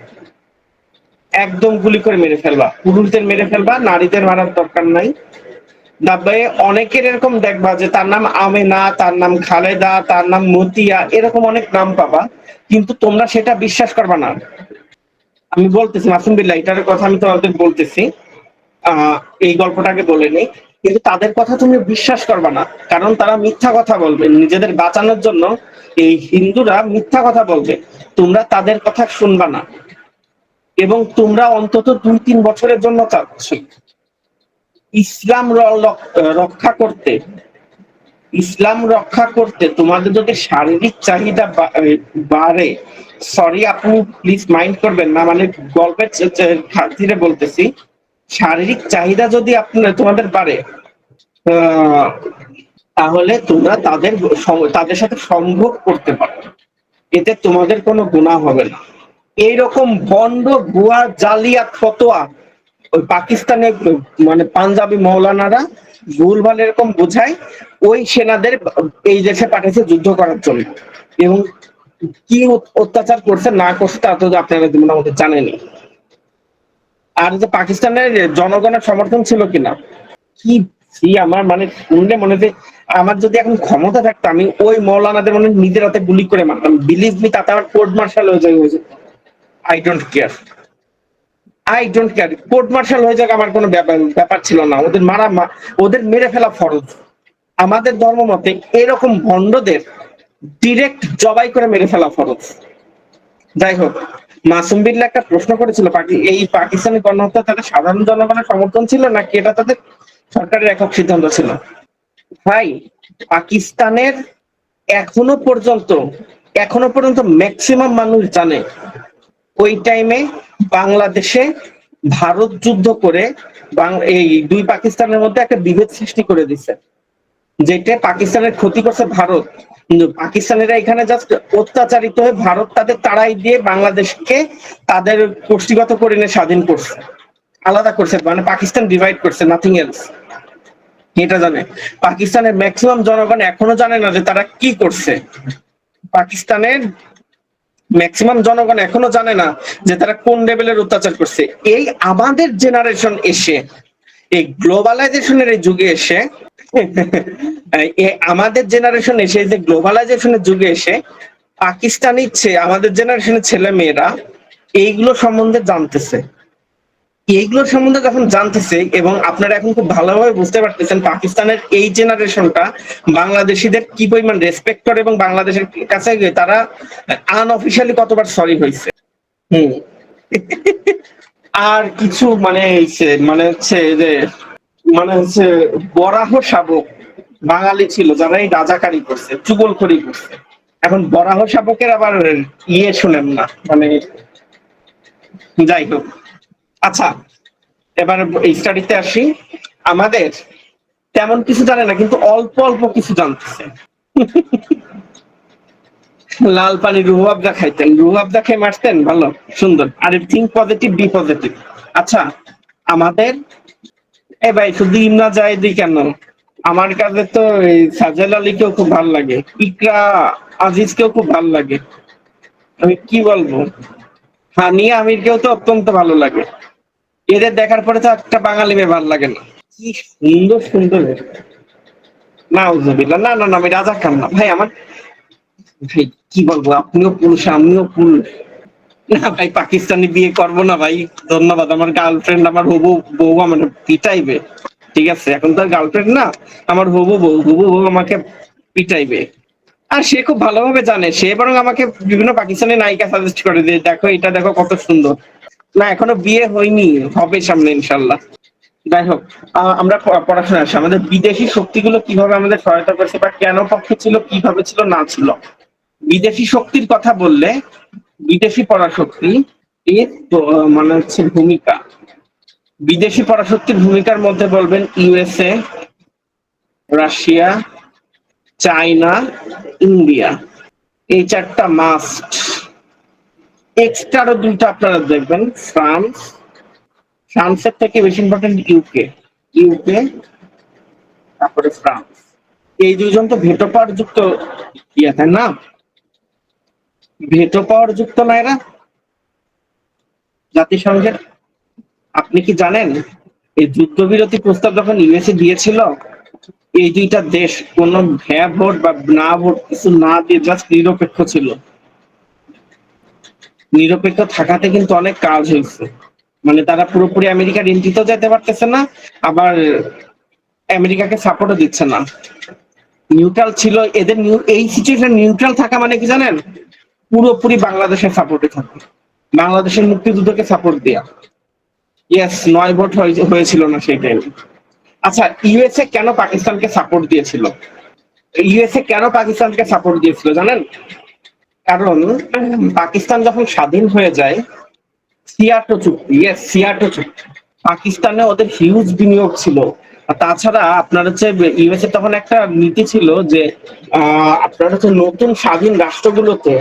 একদম গুলি করে মেরে ফেলবা, পুরুষদের মেরে ফেলবা, নারীদের মারার দরকার নাই। তবে অনেকের এরকম দেখবা যে তার নাম আমেনা, তার নাম খালেদা, তার নাম মতিয়া, এরকম অনেক নাম পাবা, কিন্তু তোমরা সেটা বিশ্বাস করবা না। আমি বলতেছি মাসুম বিল্লাহ, এটার কথা আমি তোমাদের বলতেছি, আহ এই গল্পটাকে বলে নেই, কিন্তু তাদের কথা তুমি বিশ্বাস করবা না, কারণ তারা মিথ্যা কথা বলবে নিজেদের বাঁচানোর জন্য। এই হিন্দুরা মিথ্যা কথা বলবে, তোমরা তাদের কথা শুনবা না। এবং তোমরা অন্তত 2-3 বছরের জন্য চাচ্ছ ইসলাম রক্ষা করতে, ইসলাম রক্ষা করতে তোমাদের যদি শারীরিক চাহিদা বাড়ে, সরি আপনি প্লিজ মাইন্ড করবেন না, মানে গল্পের খাতিরে বলতেছি, শারীরিক চাহিদা যদি আপনার তোমাদের বাড়ে, আহ, তাহলে তোমরা তাদের সাথে সম্ভোগ করতে পারো, এতে তোমাদের কোনো গুনাহ হবে না। এইরকম ভণ্ড ভুয়া জালিয়াত ফতোয়া ওই পাকিস্তানের মানে পাঞ্জাবি মৌলানারা ভুলভাল এরকম বোঝায়, ওই সেনাদের এই দেশে পাঠিয়েছে যুদ্ধ করার জন্য। এবং কি অত্যাচার করছে না করছে তা তো আপনারা মোটামুটি জানেনই। আর যে পাকিস্তানের জনগণের সমর্থন ছিল কিনা, কি আমার মানে শুনলে মনে যে আমার যদি এখন ক্ষমতা থাকতো আমি ওই মৌলানাদের মনে নিজের হাতে গুলি করে মারতাম, বিলিভ মি, তাতে আমার কোর্ট মার্শাল হয়ে যায়। I don't care, I don't care, court martial হয়ে যাক আমার কোনো ব্যাপার ছিল না, ওদের ওদের মেরে ফেলা ফরজ। আমাদের ধর্ম মতে এরকম ভণ্ডদের ডিরেক্ট জবাই করে মেরে ফেলা ফরজ। যাই হোক, মাসুম বিল্লাহ একটা প্রশ্ন করেছিল, এই পাকিস্তানি গণহত্যা তাদের সাধারণ জনগণের সমর্থন ছিল নাকি এটা তাদের সরকারের একক সিদ্ধান্ত ছিল। ভাই পাকিস্তানের এখনো পর্যন্ত এখনো পর্যন্ত ম্যাক্সিমাম মানুষ জানে ওই টাইমে বাংলাদেশে ভারত যুদ্ধ করে এই দুই পাকিস্তানের মধ্যে একটা বিভেদ সৃষ্টি করে দিছে, যেটা পাকিস্তানের ক্ষতি করছে ভারত, কিন্তু পাকিস্তানিরা এখানে জাস্ট অত্যাচারিত হয়ে ভারত তাদের তাড়াই দিয়ে বাংলাদেশকে তাদের গোষ্ঠীগত করে নিয়ে স্বাধীন করছে, আলাদা করছে, মানে পাকিস্তান ডিভাইড করছে, নাথিং এলস। এটা জানে পাকিস্তানের ম্যাক্সিমাম জনগণ, এখনো জানে না যে তারা কি করছে। পাকিস্তানের ম্যাক্সিমাম জনগণ এখনো জানে না যে তারা কোন লেভেলের অত্যাচার করছে। এই আমাদের জেনারেশন এসে, এই গ্লোবালাইজেশনের এই যুগে এসে আমাদের জেনারেশন এসে, যে গ্লোবালাইজেশনের যুগে এসে পাকিস্তানি আমাদের জেনারেশনের ছেলে মেয়েরা এইগুলো সম্বন্ধে জানতেছে। এইগুলোর সম্বন্ধে যখন জানতেছে, এবং আপনারা এখন খুব ভালোভাবে বুঝতে পারতেছেন পাকিস্তানের এই জেনারেশনটা বাংলাদেশিদের কি পরিমাণ রেসপেক্ট করে এবং বাংলাদেশের কাছে তারা আনঅফিসিয়ালি কতবার সরি হয়েছে। হম আর কিছু মানে মানে হচ্ছে যে মানে হচ্ছে বরাহ শাবক, বাঙালি ছিল যারা এই রাজাকারি করছে, চুগলখড়ি করছে। এখন বরাহ শাবকের আবার শুনেন না, মানে যাই হোক। আচ্ছা, এবার স্টাডিতে আসি। আমাদের তেমন কিছু জানে না, কিন্তু অল্প অল্প কিছু জানতেছে। লাল পানি রুহ আফজা খাইতেন, রুহ আফজা খেয়ে মারতেন, ভালো সুন্দর। আর থিঙ্ক পজিটিভ, বি পজিটিভ। আচ্ছা, আমাদের এ ভাই শুধু ইমনা জাহেদি কেন, আমার কাছে তো এই সাজেল আলীকেও খুব ভালো লাগে, ইকরা আজিজকেও খুব ভালো লাগে। আমি কি বলবো, হানিয়া আমিরকেও তো অত্যন্ত ভালো লাগে। এদের দেখার পরে তো একটা বাঙালি মেয়ে ভালো লাগে না। কি সুন্দর সুন্দর, নাউজুবিল্লাহ, না না না, আমি রাজা খান না ভাই। আমার ভাই কি বলবো, আপনিও পুরুষ আমিও পুরুষ। না ভাই, পাকিস্তানি বিয়ে করবো না ভাই, ধন্যবাদ। আমার গার্লফ্রেন্ড, আমার হবু বউ আমার পিটাইবে। ঠিক আছে, এখন তো গার্লফ্রেন্ড না, আমার হবু বউ আমাকে পিটাইবে। আর সে খুব ভালোভাবে জানে, সে বরং আমাকে বিভিন্ন পাকিস্তানি নায়িকা সাজেস্ট করে দিয়ে, দেখো এটা দেখো কত সুন্দর। না এখনো বিয়ে হয়নি, হবে সামনে ইনশাল্লাহ। যাই হোক, আমরা পড়াশোনা আসি। আমাদের বিদেশি শক্তিগুলো কিভাবে আমাদের সহায়তা করেছে বা কেন পক্ষে ছিল, কিভাবে ছিল না ছিল। বিদেশি শক্তির কথা বললে, বিদেশি পরাশক্তি এর মানে হচ্ছে ভূমিকা, বিদেশি পরাশক্তির ভূমিকার মধ্যে বলবেন ইউএসএ, রাশিয়া, চায়না, ইন্ডিয়া। এই চারটা মাস্ট। এক্সট্রা আরো দুইটা আপনারা দেখবেন, ফ্রান্স, ফ্রান্সের থেকে বেশি ইম্পর্টেন্ট ইউকে, ইউকে তারপরে ফ্রান্স। এই দুইজন তো ভেটো পাওয়ার যুক্ত ইয়ে, তাই না? ভেটো পাওয়ার যুক্ত না এরা জাতিসংঘের। আপনি কি জানেন এই যুদ্ধবিরতি প্রস্তাব যখন ইউএসএ দিয়েছিল, এই দুইটা দেশ কোন হ্যাঁ ভোট বা না ভোট কিছু না দিয়ে জাস্ট নিরপেক্ষ ছিল। নিরপেক্ষ থাকাতে কিন্তু অনেক কাজ হয়েছে। মানে তারা পুরোপুরি আমেরিকার এন্ট্রিতেও যেতে পারতেছে না, আবার আমেরিকাকে সাপোর্টও দিচ্ছে না, নিউট্রাল ছিল। এদের এই সিচুয়েশন নিউট্রাল থাকা মানে কি জানেন, পুরোপুরি বাংলাদেশের সাপোর্টে থাকে, বাংলাদেশের মুক্তিযুদ্ধকে সাপোর্ট দেয়া। ইয়েস, 9 ভোট হয়েছিল না সেই টাইমে। আচ্ছা, ইউএসএ কেন পাকিস্তানকে সাপোর্ট দিয়েছিল? ইউএসএ কেন পাকিস্তানকে সাপোর্ট দিয়েছিল জানেন? কারণ পাকিস্তান যখন স্বাধীন হয়ে যায়, সিয়াটো চুক্তি, ইয়েস সিয়াটো চুক্তি, পাকিস্তানে ওদের হিউজ বিনিয়োগ ছিল। আর তাছাড়া আপনার হচ্ছে ইউএসএ তখন একটা নীতি ছিল যে আপনার হচ্ছে নতুন স্বাধীন রাষ্ট্রগুলোতে,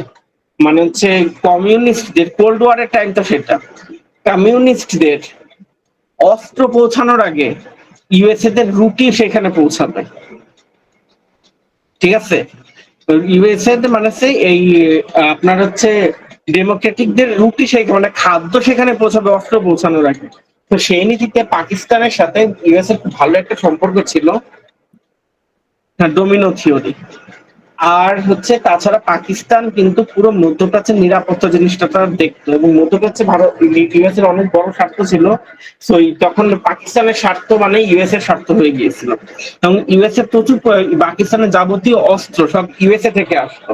মানে হচ্ছে কমিউনিস্টদের, কোল্ড ওয়ারের টাইম তো সেটা, কমিউনিস্টদের অস্ত্র পৌঁছানোর আগে ইউএসএ দের রুটি সেখানে পৌঁছাবে। ঠিক আছে, ইউএসএ মানে এই আপনার হচ্ছে ডেমোক্রেটিকদের রুটি সেই মানে খাদ্য সেখানে পৌঁছাবে অস্ত্র পৌঁছানোর আগে। তো সেই নীতিতে পাকিস্তানের সাথে ইউএসএ খুব ভালো একটা সম্পর্ক ছিল। হ্যাঁ, ডোমিনো থিওরি। আর হচ্ছে তাছাড়া পাকিস্তান কিন্তু পুরো মধ্যপ্রাচ্যের নিরাপত্তা জিনিসটা তারা দেখতো, এবং মধ্যপ্রাচ্যে ভারত ইউএস এর অনেক বড় স্বার্থ ছিল। তো তখন পাকিস্তানের স্বার্থ মানে ইউএস এর স্বার্থ হয়ে গিয়েছিল, এবং ইউএসএ প্রচুর পাকিস্তানের যাবতীয় অস্ত্র সব ইউএসএ থেকে আসতো।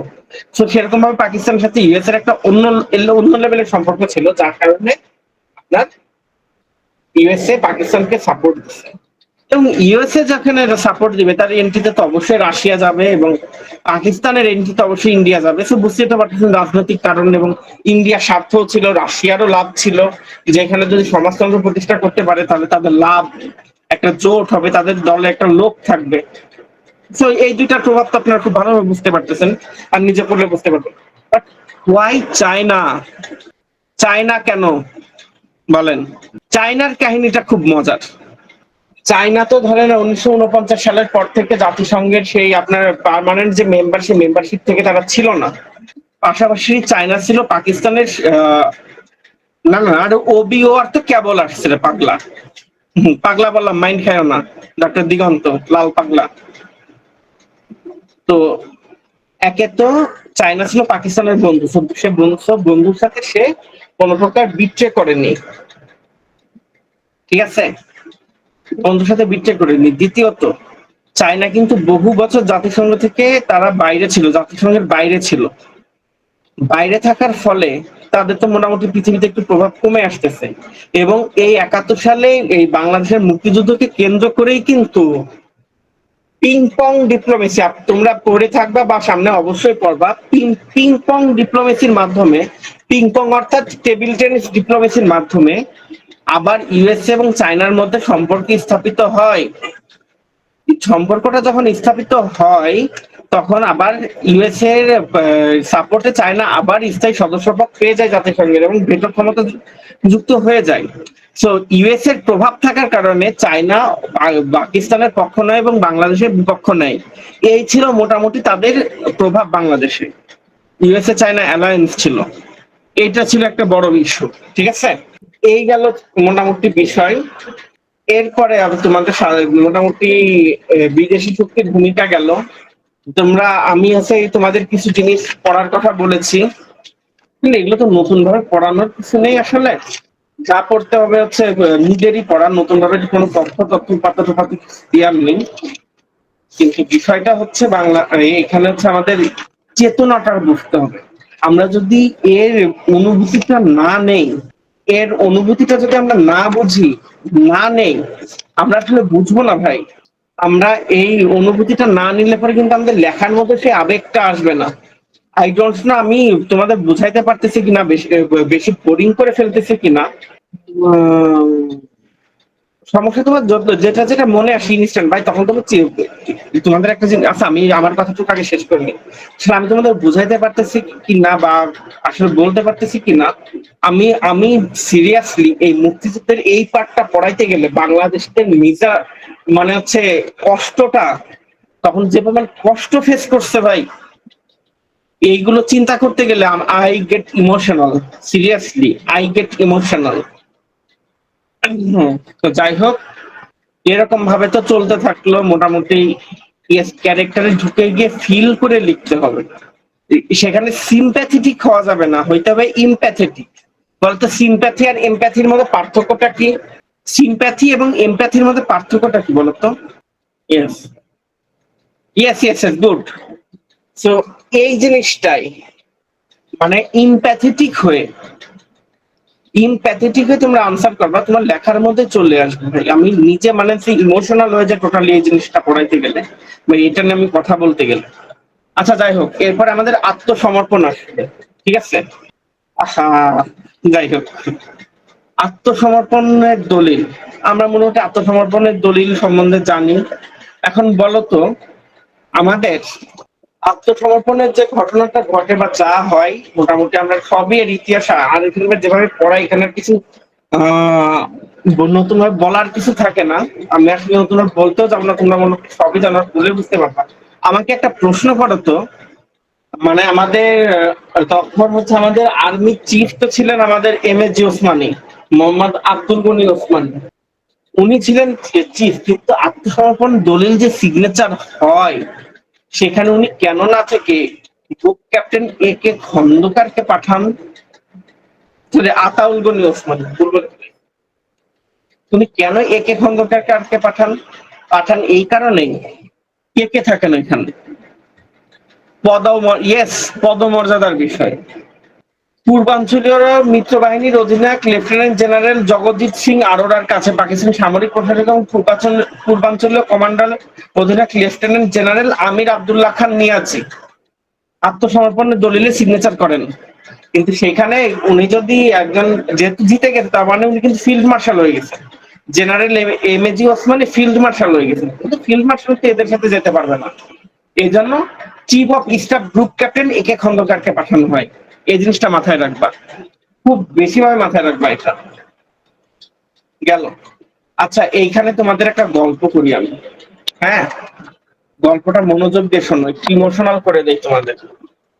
তো সেরকম ভাবে পাকিস্তানের সাথে ইউএস এর একটা অন্য লেভেলের সম্পর্ক ছিল, যার কারণে আপনার ইউএসএ পাকিস্তানকে সাপোর্ট দিচ্ছে। এবং ইউএসএ যেখানে সাপোর্ট দিবে তার এন্ট্রিতে তো অবশ্যই রাশিয়া যাবে, এবং পাকিস্তানের এন্ট্রিতে অবশ্যই ইন্ডিয়া যাবে। সো বুঝতেই তো পারতেছেন রাজনৈতিক কারণ, এবং ইন্ডিয়ার স্বার্থ ছিল, রাশিয়ারও লাভ ছিল, যেখানে যদি সমাজতন্ত্র প্রতিষ্ঠা করতে পারে তাহলে তাদের লাভ, একটা জোট হবে, তাদের দলে একটা লোক থাকবে। তো এই দুইটার প্রভাব তো আপনারা খুব ভালোভাবে বুঝতে পারতেছেন, আর নিজে পড়লে বুঝতে পারবেন। বাট হোয়াই চায়না, চায়না কেন বলেন? চায়নার কাহিনীটা খুব মজার। চায়না তো ধরেন 1949 সালের পর থেকে জাতিসংঘের সেই আপনার পার্মানেন্ট যে মেম্বারশিপ থেকে তারা ছিল না। পাশাপাশি চায়না ছিল পাকিস্তানের না না, আর ওবিও আর তো কেবল আসছে রে পাগলা। পাগলা বললাম, মাইন্ড খায়ও না, ডক্টর দিগন্ত লাল পাগলা। তো একে তো চায়না ছিল পাকিস্তানের বন্ধু, সে বন্ধুর সাথে সে কোন প্রকার বিট্রে করেনি। ঠিক আছে, বন্ধুর সাথে বিট্রে করেনি। দ্বিতীয়ত, চায়না কিন্তু বহু বছর জাতিসংঘ থেকে তারা বাইরে ছিল, জাতিসংঘের বাইরে ছিল। বাইরে থাকার ফলে তাদের তো মোটামুটি পৃথিবীতে একটু প্রভাব কমে আসতেছে, এবং এই 71 সালে এই বাংলাদেশের মুক্তিযুদ্ধকে কেন্দ্র করেই কিন্তু পিং পং ডিপ্লোমেসি তোমরা পড়ে থাকবা বা সামনে অবশ্যই পড়বা। পিং পং ডিপ্লোমেসির মাধ্যমে, পিং পং অর্থাৎ টেবিল টেনিস ডিপ্লোমেসির মাধ্যমে আবার ইউএসএ এবং চায়নার মধ্যে সম্পর্ক স্থাপিত হয়। সম্পর্কটা যখন স্থাপিত হয় তখন আবার ইউএসএ এর সাপোর্টে চায়না আবার স্থায়ী সদস্যপদ পেয়ে যায় জাতিসংঘের এবং ভেটো ক্ষমতা যুক্ত হয়ে যায়। সো ইউএস এর প্রভাব থাকার কারণে চায়না পাকিস্তানের পক্ষ নয় এবং বাংলাদেশের বিপক্ষ নেয়। এই ছিল মোটামুটি তাদের প্রভাব বাংলাদেশে। ইউএসএ চায়না অ্যালায়েন্স ছিল, এইটা ছিল একটা বড় ইস্যু। ঠিক আছে, এই গেল মোটামুটি বিষয়। এরপরে আমি তোমাদের মোটামুটি বিদেশি শক্তির ভূমিকা গেল। তোমরা আমি আছে তোমাদের কিছু জিনিস পড়ার কথা বলেছি, কিন্তু এগুলো তো নতুন ভাবে পড়ানোর কিছু নেই আসলে। যা পড়তে হবে হচ্ছে নিজেরই পড়া, নতুন ভাবে কোনো তথ্য পাতি দেওয়ার নেই। কিন্তু বিষয়টা হচ্ছে বাংলা এখানে হচ্ছে আমাদের চেতনাটা বুঝতে হবে। আমরা যদি এর অনুভূতিটা না নেই, এর অনুভূতিটা যদি আমরা না বুঝি, না নেই, আমরা আসলে বুঝবো না ভাই। আমরা এই অনুভূতিটা না নিলে পরে কিন্তু আমাদের লেখার মধ্যে সেই আবেগটা আসবে না। আই ডোন্ট নো আমি তোমাদের বুঝাইতে পারতেছি কিনা, বেশি বেশি বোরিং করে ফেলতেছি কিনা। সমস্যা তোমার যেটা যেটা মনে আসে ইনস্ট্যান্ট ভাই, তখন তুমি তোমাদের একটা জিনিস আচ্ছা, আমি আমার কথাটুকু আগে শেষ করিনি। আসলে আমি তোমাদের বুঝাইতে পারতেছি কিনা বা আসলে বলতে পারতেছি কিনা, আমি সিরিয়াসলি এই মুক্তিযুদ্ধের এই পার্টটা পড়াইতে গেলে বাংলাদেশের নিজা মানে হচ্ছে কষ্টটা, তখন যে পরিমাণ কষ্ট ফেস করছে ভাই, এইগুলো চিন্তা করতে গেলে I get emotional. Seriously I get emotional. তো যাই হোক, এরকম ভাবে তো চলতে থাকলো মোটামুটি। ক্যারেক্টারে ঢুকে গিয়ে ফিল করে লিখতে হবে, সেখানে সিম্প্যাথেটিক হওয়া যাবে না, হইতে হবে ইমপ্যাথেটিক। বলতো সিম্প্যাথি আর এমপ্যাথির মধ্যে পার্থক্যটা কি? সিম্প্যাথি এবং এমপ্যাথির মধ্যে পার্থক্যটা কি বলতো? Yes yes yes good. So এই জিনিসটাই মানে ইমপ্যাথেটিক হয়ে তোমরা আনসার করবা, তোমার লেখার মধ্যে চলে আসবে ভাই। আমি নিজে মানে ইমোশনাল হয়ে যায় টোটালি এই জিনিসটা পড়াইতে গেলে বা এটা নিয়ে আমি কথা বলতে গেলে। আচ্ছা যাই হোক, এরপরে আমাদের আত্মসমর্পণ আসবে। ঠিক আছে, আহা যাই হোক, আত্মসমর্পণের দলিল। আমরা মোটামুটি আত্মসমর্পণের দলিল সম্বন্ধে জানি। এখন বলো তো, আমাদের আত্মসমর্পণের যে ঘটনাটা ঘটে বা যা হয়, মোটামুটি আমরা সবই এর ইতিহাস আর এখানে যেভাবে পড়াই, এখানে কিছু নতুন ভাবে বলার কিছু থাকে না। আমি আসলে নতুন বলতেও যাবো না, তোমরা মনে সবই জানো, বলে বুঝতে পারবা। আমাকে একটা প্রশ্ন করো তো, মানে আমাদের তখন হচ্ছে আমাদের আর্মি চিফ তো ছিলেন আমাদের MAG ওসমানী, মোহাম্মদ আব্দুল গনি ওসমানী। উনি ছিলেন চিফ, কিন্তু আত্মসমর্পণ দলিল যে সিগনেচার হয় সেখানে উনি কেন না থেকে গ্রুপ ক্যাপ্টেন AK খন্দকারকে পাঠান? আতাউল গনি ওসমানী, উনি কেন AK খন্দকারকে পাঠান এই কারণেই, কে থাকেন ওইখানে, পদমর্যাদার বিষয়। পূর্বাঞ্চলীয় মিত্র বাহিনীর অধিনায়ক লেফটেন্যান্ট জেনারেল জগজিৎ সিং আরোরার কাছে পাকিস্তান সামরিক প্রশাসক এবং পূর্বাঞ্চলীয় কমান্ডার অধিনায়ক লেফটেন্যান্ট জেনারেল আমির আব্দুল্লাহ খান নিয়াজি আত্মসমর্পণের দলিলে সিগনেচার করেন। কিন্তু সেখানে উনি যদি একজন যেহেতু জিতে গেছে, তার মানে উনি কিন্তু ফিল্ড মার্শাল হয়ে গেছেন। General MAG Osmani field marshal হয়ে গেছেন, কিন্তু ফিল্ড মার্শাল তো এদের সাথে যেতে পারবে না। এই জন্য chief of staff group captain AK খন্দকারকে পাঠানো হয়। এই জিনিসটা মাথায় রাখবা, খুব বেশি ভাবে মাথায় রাখবা এটা। গেল। আচ্ছা, এইখানে তোমাদের একটা গল্প করি আমি। হ্যাঁ, গল্পটা মনোযোগ দিয়ে শোনো, একটু ইমোশনাল করে দেই তোমাদের।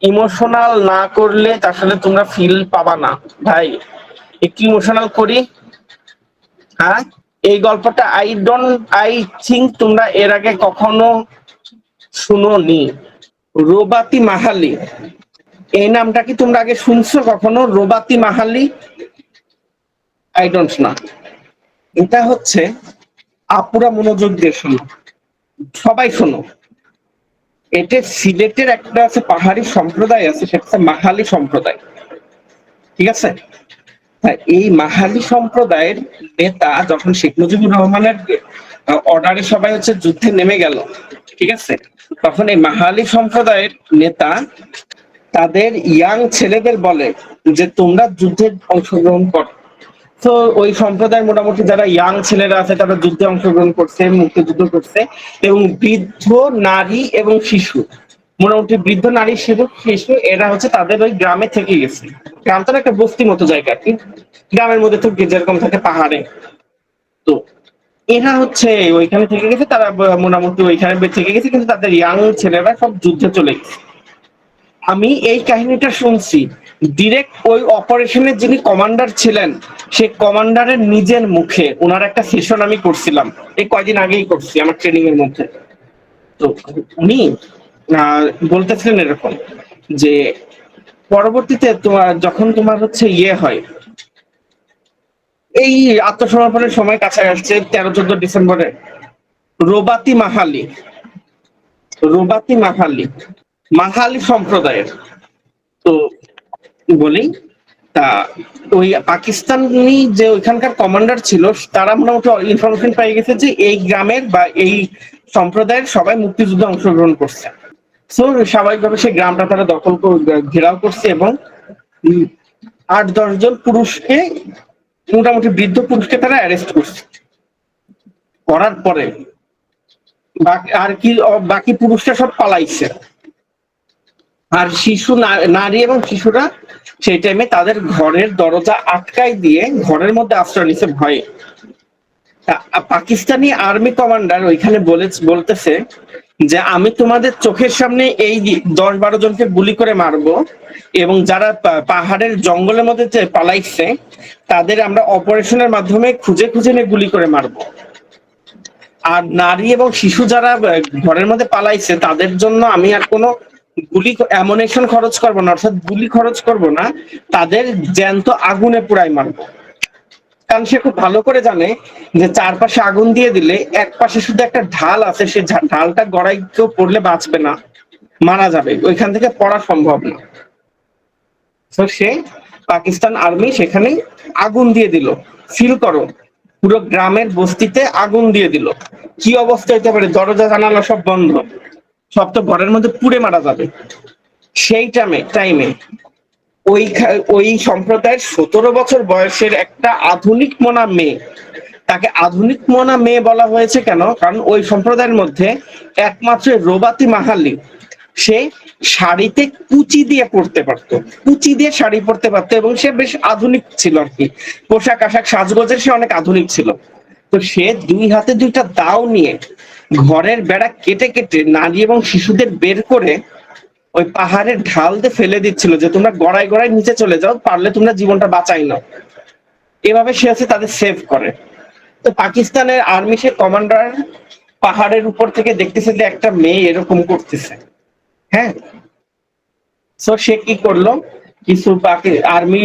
ইমোশনাল না করলে আসলে তোমরা ফিল পাবা না ভাই। একটু ইমোশনাল করি। হ্যাঁ, এই গল্পটা আই থিঙ্ক তোমরা এর আগে কখনো শুনোনি। রোবাতি মাহালি, এই নামটা কি তোমরা আগে শুনছো কখনো? রোবাতি মাহালি, আই ডোন্ট নো। এটা হচ্ছে, আপুরা মনোযোগ দিয়ে শোনো, সবাই শোনো। এটা সিলেটের একটা আছে পাহাড়ি সম্প্রদায় আছে, সেটা হচ্ছে মাহালি সম্প্রদায়। ঠিক আছে, এই মাহালি সম্প্রদায়ের নেতা যখন শেখ মুজিবুর রহমানের অর্ডারে সবাই হচ্ছে যুদ্ধে নেমে গেল, ঠিক আছে। তখন এই মাহালি সম্প্রদায়ের নেতা তাদের ইয়াং ছেলেদের বলে যে তোমরা যুদ্ধে অংশগ্রহণ করো। তো ওই সম্প্রদায়ের মোটামুটি যারা ইয়াং ছেলেরা আছে তারা যুদ্ধে অংশগ্রহণ করছে, মুক্তিযুদ্ধ করছে, এবং বৃদ্ধ নারী এবং শিশু, মোটামুটি বৃদ্ধ নারী শিশু এরা হচ্ছে তাদের ওই গ্রামে থেকে গেছে। গ্রামটা একটা বস্তি মতো জায়গা আর কি, গ্রামের মধ্যে তো যেরকম থাকে পাহাড়ে। তো এরা হচ্ছে ওইখানে থেকে গেছে, তারা মোটামুটি ওইখানে থেকে গেছে, কিন্তু তাদের ইয়াং ছেলেরা সব যুদ্ধে চলে গেছে। আমি এই কাহিনীটা শুনছি ডিরেক্ট ওই অপারেশনের যিনি কমান্ডার ছিলেন সেই কমান্ডারের নিজের মুখে। ওনার একটা সেশন আমি করছিলাম এই কয়দিন আগেই করছি আমার ট্রেনিং এর মধ্যে। তো উনি বলতেছিলেন এরকম যে পরবর্তীতে তোমার যখন তোমার হচ্ছে ইয়ে হয়, এই আত্মসমর্পণের সময় কাছে আসছে 13-14 ডিসেম্বরে, রোবাতি মাহালি, রোবাতি মাহালি, মাহালি সম্প্রদায়ের। তো বলি তা ওই পাকিস্তানি যে ওইখানকার কমান্ডার ছিল তারা মোটামুটি ইনফরমেশন পেয়ে গেছে যে এই গ্রামের বা এই সম্প্রদায়ের সবাই মুক্তিযুদ্ধে অংশগ্রহণ করছে। সো স্বাভাবিকভাবে সেই গ্রামটা তারা দখল ঘেরাও করছে এবং 8-10 জন পুরুষকে, মোটামুটি বৃদ্ধ পুরুষকে তারা অ্যারেস্ট করছে। করার পরে আর কি বাকি পুরুষরা সব পালাইছে, আর শিশু নারী এবং শিশুরা সেই টাইমে তাদের ঘরের দরজা আটকাই দিয়ে ঘরের মধ্যে আশ্রয় নিছে ভয়ে। পাকিস্তানি আর্মি কমান্ডার ওইখানে বলতেছে যে আমি তোমাদের চোখের সামনে এই 10-12 জনকে গুলি করে মারবো, এবং যারা পাহাড়ের জঙ্গলের মধ্যে যে পালাইছে তাদের আমরা অপারেশনের মাধ্যমে খুঁজে খুঁজে নিয়ে গুলি করে মারবো। আর নারী এবং শিশু যারা ঘরের মধ্যে পালাইছে তাদের জন্য আমি আর কোনো গুলি অ্যামুনিশন খরচ করবো না, অর্থাৎ গুলি খরচ করব না, তাদের জ্যান্ত আগুনে পুরাই মারবো। কারণ সে খুব ভালো করে জানে যে চারপাশে আগুন দিয়ে দিলে এক পাশে শুধু একটা ঢাল আছে, সে ঢালটা গড়াই কেউ পড়লে বাঁচবে না, মারা যাবে, ওইখান থেকে পড়া সম্ভব না। তো সে পাকিস্তান আর্মি সেখানে আগুন দিয়ে দিল। ফিল করো, পুরো গ্রামের বস্তিতে আগুন দিয়ে দিল। কি অবস্থা হতে পারে, দরজা জানালা সব বন্ধ, সব তো ঘরের মধ্যে পুড়ে মারা যাবে। সেই টাইমে ওই সম্প্রদায়ের 17 বছর বয়সের একটা আধুনিক মনা মেয়ে, তাকে আধুনিক মনা মেয়ে বলা হয়েছে কেন, কারণ ওই সম্প্রদায়ের মধ্যে একমাত্র রোবাতি মাহালি সে শাড়িতে কুচি দিয়ে পড়তে পারতো, কুচি দিয়ে শাড়ি পরতে পারতো, এবং সে বেশ আধুনিক ছিল আর কি, পোশাক আশাক সাজগোজের সে অনেক আধুনিক ছিল। তো সে 2 হাতে 2টা দাও নিয়ে ঘরের বেড়া কেটে কেটে নারী এবং শিশুদের বের করে ওই পাহাড়ের ঢাল দিয়ে ফেলে দিচ্ছিল যে তোমরা গড়াই গড়াই নিচে চলে যাও, পারলে তোমরা জীবনটা বাঁচাই নাও। এভাবে সে আছে তাদের সেভ করে। তো পাকিস্তানের আর্মি সে কমান্ডার পাহাড়ের উপর থেকে দেখতেছে যে একটা মেয়ে এরকম করতেছে। হ্যাঁ, তো সে কি করলো, কিছু আর্মি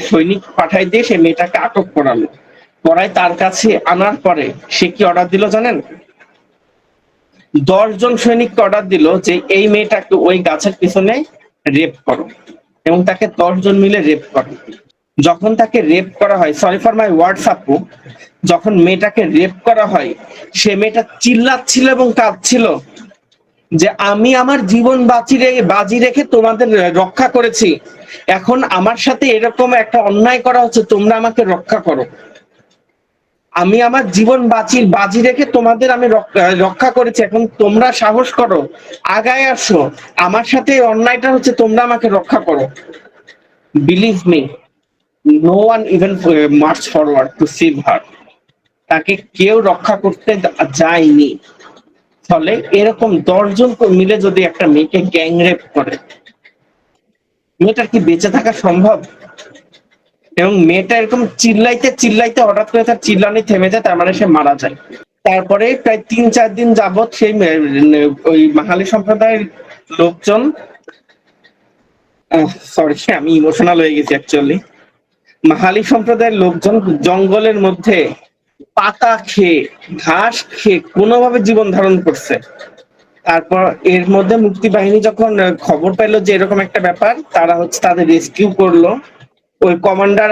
সৈনিক পাঠাই দিয়ে সে মেয়েটাকে আটক করালো। করাই তার কাছে আনার পরে সে কি অর্ডার দিল জানেন? 10 জন সৈনিককে অর্ডার দিল যে এই মেয়েটাকে ওই গাছের পিছনে রেপ করো, এবং তাকে 10 জন মিলে রেপ করো। যখন তাকে রেপ করা হয়, সরি ফর মাই ওয়ার্ডস আপু, যখন মেয়েটাকে রেপ করা হয় সে মেয়েটা চিল্লাচ্ছিল এবং কাঁদছিল যে আমি আমার জীবন বাজি রেখে তোমাদের রক্ষা করেছি, এখন আমার সাথে এরকম একটা অন্যায় করা হচ্ছে, তোমরা আমাকে রক্ষা করো। আমি আমার জীবন বাজি রেখে তোমাদের আমি রক্ষা করেছি, এখন তোমরা সাহস করো, আগায় আসো, আমার সাথে অন্যায়টা হচ্ছে, তোমরা আমাকে রক্ষা করো। Believe me, no one even march forward to save her. তাকে কেউ রক্ষা করতে যায়নি। ফলে এরকম 10 জন মিলে যদি একটা মেয়েকে গ্যাং রেপ করে, মেয়েটার কি বেঁচে থাকা সম্ভব? এবং মেয়েটা এরকম চিল্লাইতে চিল্লাইতে হঠাৎ করে তার চিল্লানি থেমে যায়, তার মানে সে মারা যায়। তারপরে প্রায় 3-4 দিন যাবৎ সেই ওই মাহালি সম্প্রদায়ের লোকজন, সরি আমি ইমোশনাল হয়ে গেছি অ্যাকচুয়ালি, মাহালি সম্প্রদায়ের লোকজন জঙ্গলের মধ্যে পাতা খেয়ে ঘাস খেয়ে কোনোভাবে জীবন ধারণ করছে। তারপর এর মধ্যে মুক্তি বাহিনী যখন খবর পেলো যে এরকম একটা ব্যাপার, তারা হচ্ছে তাদের রেস্কিউ করলো। ওই কমান্ডার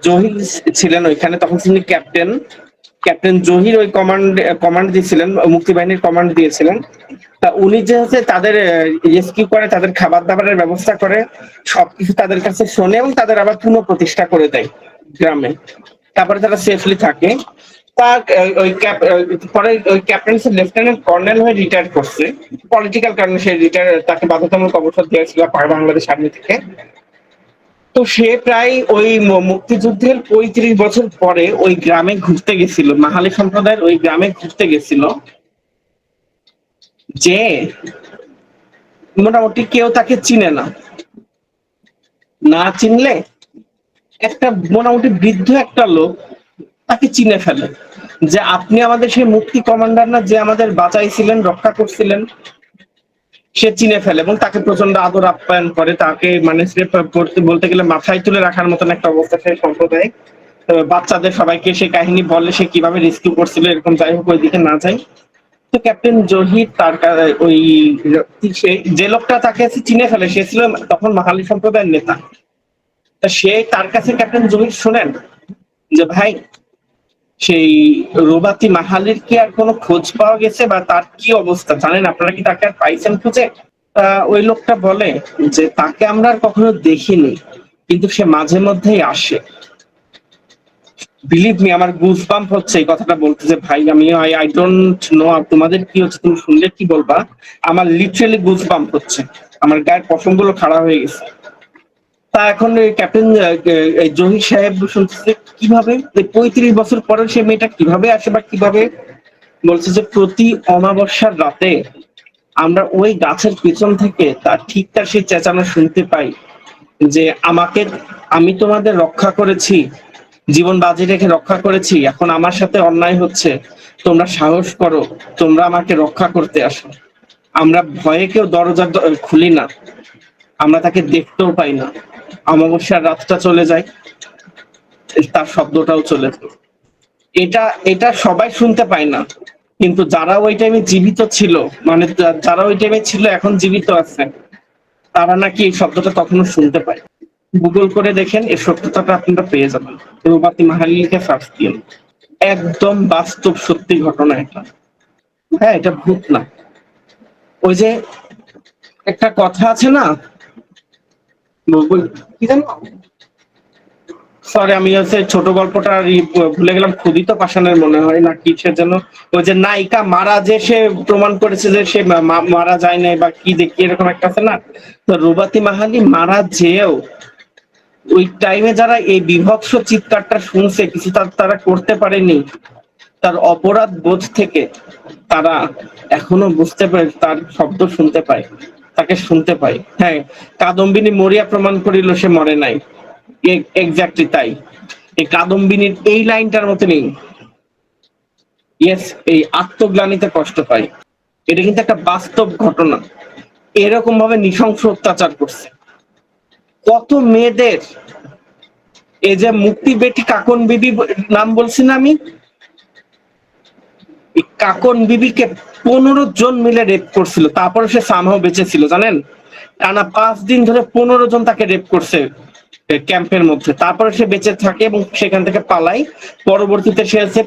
জহির ছিলেন ওইখানে, তখন তিনি ক্যাপ্টেন জহির ওই কমান্ড দিয়েছিলেন, মুক্তি বাহিনীর কমান্ড দিয়েছিলেন। তা উনি যে হচ্ছে তাদের রেস্কিউ করে, তাদের খাবার দাবারের ব্যবস্থা করে, সবকিছু তাদের কাছে শোনে এবং তাদের আবার পুনঃপ্রতিষ্ঠা করে দেয় গ্রামে। তারপরে তারা সেফলি থাকে। তার পরে ওই ক্যাপ্টেন লেফটেন্যান্ট কর্নেল হয়ে রিটায়ার করছে। পলিটিক্যাল কারণে সে রিটায়ার, তাকে বাধ্যতামূলক অবসর দেওয়া ছিল বাংলাদেশ আর্মি থেকে। তো সে প্রায় ওই মুক্তিযুদ্ধের ৩৫ বছর পরে ওই গ্রামে ঘুরতে গেছিল, মাহালি সম্প্রদায়ের ওই গ্রামে ঘুরতে গেছিল, যে মোটামুটি কেউ তাকে চিনে না। না চিনলে একটা মোটামুটি বৃদ্ধ একটা লোক তাকে চিনে ফেলে, যে আপনি আমাদের সেই মুক্তি কমান্ডার না, যে আমাদের বাঁচাইছিলেন, রক্ষা করছিলেন। সে চিনে ফেলে এবং তাকে প্রচন্ড আদর আপ্যায়ন করে, তাকে মানে সে বলতে গেলে মাথায় তুলে রাখার মতন একটা অবস্থা সেই সম্প্রদায়। বাচ্চাদের সবাইকে সে কাহিনী বলে, সে কিভাবে রেস্কিউ করছিল এরকম। যাই হোক, ওইদিকে না যাই। তো ক্যাপ্টেন জহির তার ওই যে লোকটা তাকে চিনে ফেলে, সে ছিল তখন মাহালি সম্প্রদায়ের নেতা। তা সে তার কাছে ক্যাপ্টেন জহির শোনেন যে ভাই, সেই রুবাতি মাহালির কি আর কোনো খোঁজ পাওয়া গেছে, বা তার কি অবস্থা জানেন, আপনারা কি তাকে আর পাইছেন খুঁজে? ওই লোকটা বলে যে তাকে আমরা আর কখনো দেখিনি, কিন্তু সে মাঝে মধ্যেই আসে। বিলিভ মি, আমার গুজবাম্প হচ্ছে এই কথাটা বলতে, যে ভাই আমি আই ডোন্ট নো তোমাদের কি হচ্ছে, তুমি শুনলে কি বলবা, আমার লিটারালি গুজবাম্প হচ্ছে, আমার গায়ের পশমগুলো খাড়া হয়ে গেছে। তা এখন ক্যাপ্টেন জহির সাহেব শুনতেছে কিভাবে ৩৫ বছর পরে সে মেয়েটা কিভাবে আসে বা কিভাবে। বলছে যে প্রতি অমাবস্যার রাতে আমরা ওই গাছের পিছন থেকে তার ঠিক তার সেই চেঁচানো শুনতে পাই, যে আমি তোমাদের রক্ষা করেছি, জীবন বাজি রেখে রক্ষা করেছি, এখন আমার সাথে অন্যায় হচ্ছে, তোমরা সাহস করো, তোমরা আমাকে রক্ষা করতে আসো। আমরা ভয়ে কেউ দরজা খুলি না, আমরা তাকে দেখতেও পাই না। অমাবস্যার রাতটা চলে যায়, তার শব্দটাও চলে যায়। এটা এটা সবাই শুনতে পায় না, কিন্তু যারা ওই টাইমে জীবিত ছিল, মানে যারা ওই টাইমে ছিল এখন জীবিত আছে, তারা নাকি এই শব্দটা তখনও শুনতে পায়। গুগল করে দেখেন, এই সত্যতাটা আপনারা পেয়ে যাবেন। রুবাতি মাহালিকে সার্চ দিন, একদম বাস্তব সত্যি ঘটনা এটা। হ্যাঁ, এটা ভূত না। ওই যে একটা কথা আছে না, কি জানো, সরি আমি হচ্ছে ছোট গল্পটা ভুলে গেলাম, ক্ষুদিত পাষাণের মনে হয় না কিসের জন্য, ওই যে নায়িকা মারা, যে সে প্রমাণ করেছে যে সে মারা যায় নাই বা কি দেখি এরকম একটা আছে না। তো রুবাতি মাহালি মারা যেও ওই টাইমে যারা এই বিভৎস চিৎকারটা শুনছে, কিছু তারা করতে পারেনি, তার অপরাধ বোধ থেকে তারা এখনো বুঝতে পারে, তার শব্দ শুনতে পায়, তাকে শুনতে পায়। হ্যাঁ, কাদম্বিনী মরিয়া প্রমাণ করিল সে মরে নাই, এক্স্যাক্টলি তাই। এই কাদম্বিনীর এই লাইনটার মতো নেই, ইয়েস, এই আত্মগ্লানিতে কষ্ট পায়। এটা কিন্তু একটা বাস্তব ঘটনা। এরকম ভাবে নৃশংস অত্যাচার করছে কত মেয়েদের। এই যে মুক্তি বেটি কাকন বিবি নাম বলছি না আমি, কাকন বিবিকে 15 জন মিলে রেপ করছিল, তারপরে সে সামহাও বেঁচে ছিল জানেন। টানা 5 দিন ধরে 15 জন তাকে রেপ করছে ক্যাম্পের মধ্যে, তারপরে সে বেঁচে থাকে এবং সেখান থেকে পালাই। পরবর্তীতে সে হচ্ছে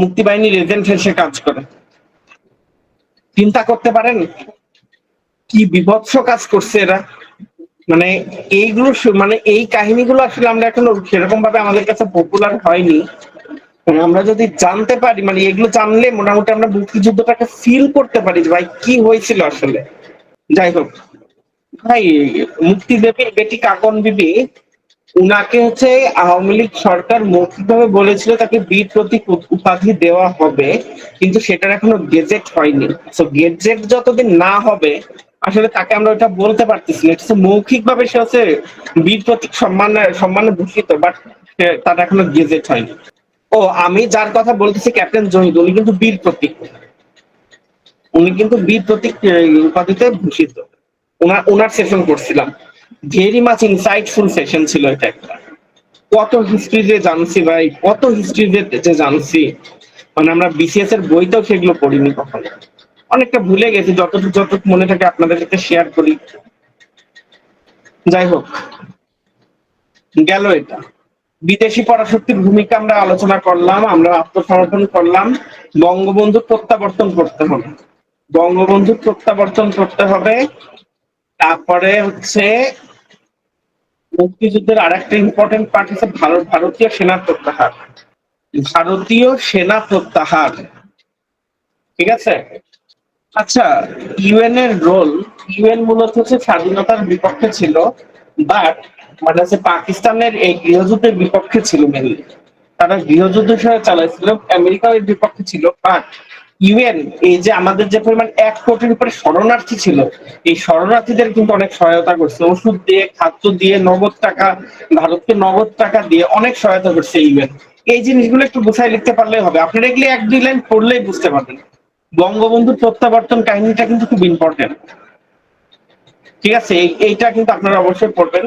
মুক্তিবাহিনীর এজেন্ট হিসেবে কাজ করে। চিন্তা করতে পারেন কি বিভৎস কাজ করছে এরা। মানে এইগুলো মানে এই কাহিনীগুলো আসলে আমরা এখনো সেরকম ভাবে আমাদের কাছে পপুলার হয়নি। আমরা যদি জানতে পারি, মানে এগুলো জানলে মোটামুটি আমরা মুক্তিযুদ্ধটাকে ফিল করতে পারি যে ভাই কি হয়েছিল আসলে। যাই হোক ভাই, মুক্তি দেবীর বেটি কাকন বিবি, উনাকে হচ্ছে আওয়ামী লীগ সরকার মৌখিকভাবে বলেছিল তাকে বীর প্রতীক উপাধি দেওয়া হবে, কিন্তু সেটার এখনো গেজেট হয়নি। তো গেজেট যতদিন না হবে আসলে তাকে আমরা ওটা বলতে পারতেছি না। এটা মৌখিক ভাবে সে হচ্ছে বীর প্রতীক সম্মানে ভূষিত, বাট তার এখনো গেজেট হয়নি। ও, আমি যার কথা বলতেছি ক্যাপ্টেন জহিদ, উনি কিন্তু বীর প্রতীক, উনি কিন্তু বীর প্রতীক উপাধিতে ভূষিত। ওনার সেশন করছিলাম, ভেরি মাচ ইনসাইটফুল সেশন ছিল এটা একটা। কত হিস্ট্রি যে জানছি ভাই, কত হিস্ট্রি যে জানছি, মানে আমরা বিসিএস এর বইতেও সেগুলো পড়িনি কখনো। অনেকটা ভুলে গেছি, যতটুকু মনে থাকে আপনাদের সাথে শেয়ার করি। যাই হোক, গেল এটা। বিদেশি পরাশক্তির ভূমিকা আমরা আলোচনা করলাম, আমরা আত্মসমর্পণ করলাম, বঙ্গবন্ধু প্রত্যাবর্তন করতে হবে। বঙ্গবন্ধু প্রত্যাবর্তন করতে হবে। তারপরে হচ্ছে মুক্তিযুদ্ধের আরেকটা ইম্পর্টেন্ট পার্ট হচ্ছে ভারতীয় সেনা প্রত্যাহার। ভারতীয় সেনা প্রত্যাহার, ঠিক আছে? আচ্ছা, ইউএন এর রোল, ইউএন মূলত হচ্ছে স্বাধীনতার বিপক্ষে ছিল, বাট মানে হচ্ছে পাকিস্তানের এই গৃহযুদ্ধের বিপক্ষে ছিল মেনলি। তারা গৃহযুদ্ধ হিসেবে চালাইছিল, আমেরিকা এর বিপক্ষে ছিল, বাট ইউএন এই যে আমাদের যে পরিমাণ 1 কোটির উপরে শরণার্থী ছিল, এই শরণার্থীদের কিন্তু অনেক সহায়তা করছে, ওষুধ দিয়ে, খাদ্য দিয়ে, নগদ টাকা, ভারতকে নগদ টাকা দিয়ে অনেক সহায়তা করছে ইউএন। এই জিনিসগুলো একটু গুছাই লিখতে পারলেই হবে, আপনারা এগুলি 1-2 লাইন পড়লেই বুঝতে পারবেন। বঙ্গবন্ধুর প্রত্যাবর্তন কাহিনীটা কিন্তু খুব ইম্পর্টেন্ট, ঠিক আছে? এইটা কিন্তু আপনারা অবশ্যই পড়বেন।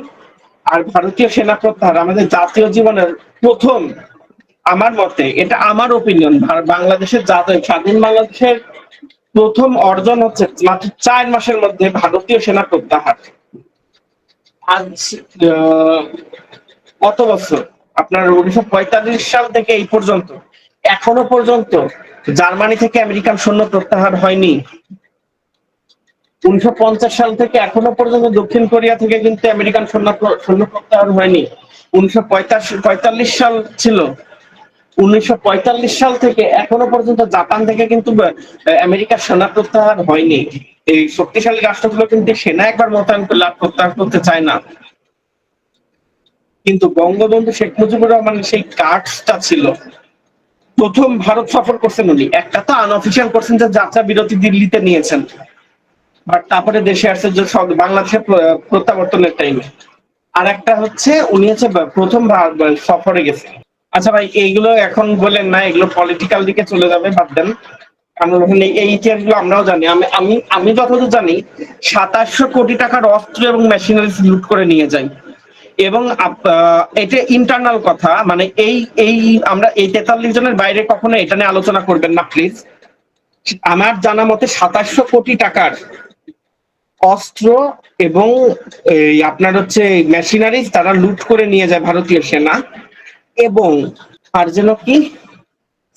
আর ভারতীয় সেনা প্রত্যাহার আমাদের জাতীয় জীবনের প্রথম, আমার মতে, এটা আমার ওপিনিয়ন, বাংলাদেশের জাতীয় স্বাধীন বাংলাদেশের প্রথম অর্জন হচ্ছে মাত্র 4 মাসের মধ্যে ভারতীয় সেনা প্রত্যাহার। আজ কত বছর, আপনার 1945 সাল থেকে এই পর্যন্ত এখনো পর্যন্ত জার্মানি থেকে আমেরিকান সৈন্য প্রত্যাহার হয়নি। 1950 সাল থেকে এখনো পর্যন্ত দক্ষিণ কোরিয়া থেকে কিন্তু আমেরিকান সৈন্য প্রত্যাহার হয়নি। 1945 সাল ছিল, 1945 সাল থেকে এখনো পর্যন্ত জাপান থেকে কিন্তু আমেরিকার সেনা প্রত্যাহার হয়নি। এই শক্তিশালী রাষ্ট্রগুলো কিন্তু সেনা একবার মোতায়েন করলে আর প্রত্যাহার করতে চায় না। কিন্তু বঙ্গবন্ধু শেখ মুজিবুর রহমানের সেই কার্ডসটা ছিল। প্রথম ভারত সফর করছেন উনি, একটা তো আনঅফিসিয়াল করছেন যে যাত্রা বিরতি দিল্লিতে নিয়েছেন, বাট তারপরে দেশে আসছে যে বাংলাদেশের প্রত্যাবর্তনের টাইমে। আর একটা হচ্ছে উনি হচ্ছে প্রথম সফরে গেছে। আচ্ছা ভাই, এইগুলো এখন বলেন না, এগুলো পলিটিক্যাল দিকে চলে যাবে, বাদ দেন। কারণ এই ইতিহাসগুলো আমরাও জানি। আমি আমি আমি যতদূর জানি 2700 কোটি টাকার অস্ত্র এবং মেশিনারিজ লুট করে নিয়ে যায়। এবং এটা ইন্টারনাল কথা, মানে এই এই আমরা এই 43 জনের বাইরে কখনো এটা নিয়ে আলোচনা করবেন না প্লিজ। আমার জানা মতে 2700 কোটি টাকার অস্ত্র এবং এই আপনার হচ্ছে মেশিনারিজ তারা লুট করে নিয়ে যায় ভারতীয় সেনা। এবং আর যেন কি,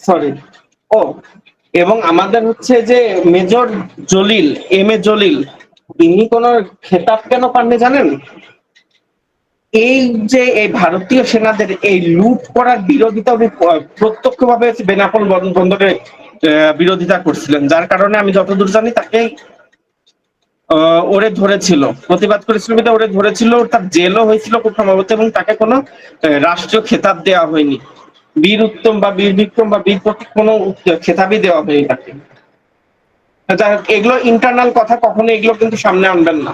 সরি, ও, এবং আমাদের হচ্ছে যে major Jalil, M A Jalil, ইনি কোন খেতাব কেন পাননি জানেন? এই যে এই ভারতীয় সেনাদের এই লুট করার বিরোধিতা উনি প্রত্যক্ষভাবে বেনাপোল বন্দরে বিরোধিতা করছিলেন, যার কারণে আমি যতদূর জানি তাকে ওরে ধরেছিল, প্রতিবাদ করেছিল বিধায় ওরে ধরেছিল, তার জেলও হয়েছিল খুব সম্ভবত, এবং তাকে কোনো রাষ্ট্রীয় খেতাব দেওয়া হয়নি। বীর উত্তম বা বীর বিক্রম বা বীর প্রতীক কোনো খেতাবই দেওয়া হয়নি তাকে। যাই হোক, এগুলো ইন্টারনাল কথা, কখনো এগুলো কিন্তু সামনে আনবেন না,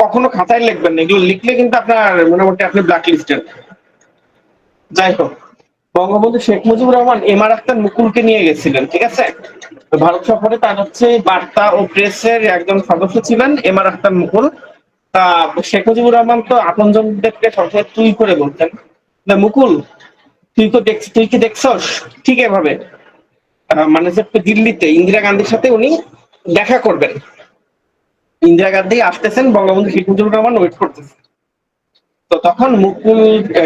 কখনো খাতায় লিখবেন না, এগুলো লিখলে কিন্তু আপনার মোটামুটি আপনি ব্ল্যাক লিস্টেড। যাই হোক, বঙ্গবন্ধু শেখ মুজিবুর রহমান এমআর আখতার মুকুলকে নিয়ে গেছিলেন, ঠিক আছে? ভারত সফরে তার হচ্ছে বার্তা ও প্রেসের একজন সদস্য ছিলেন এমআর আখতার মুকুল। তা শেখ মুজিবুর রহমান তো আপনজনদেরকে সবসময় তুই করে বলতেন। মুকুল, তুই কি দেখছস? ঠিক এভাবে মানে যে দিল্লিতে ইন্দিরা গান্ধীর সাথে উনি দেখা করবেন, ইন্দিরা গান্ধী আসতেছেন, বঙ্গবন্ধু শেখ মুজিবুর রহমান ওয়েট করতেছেন। তো তখন মুকুল,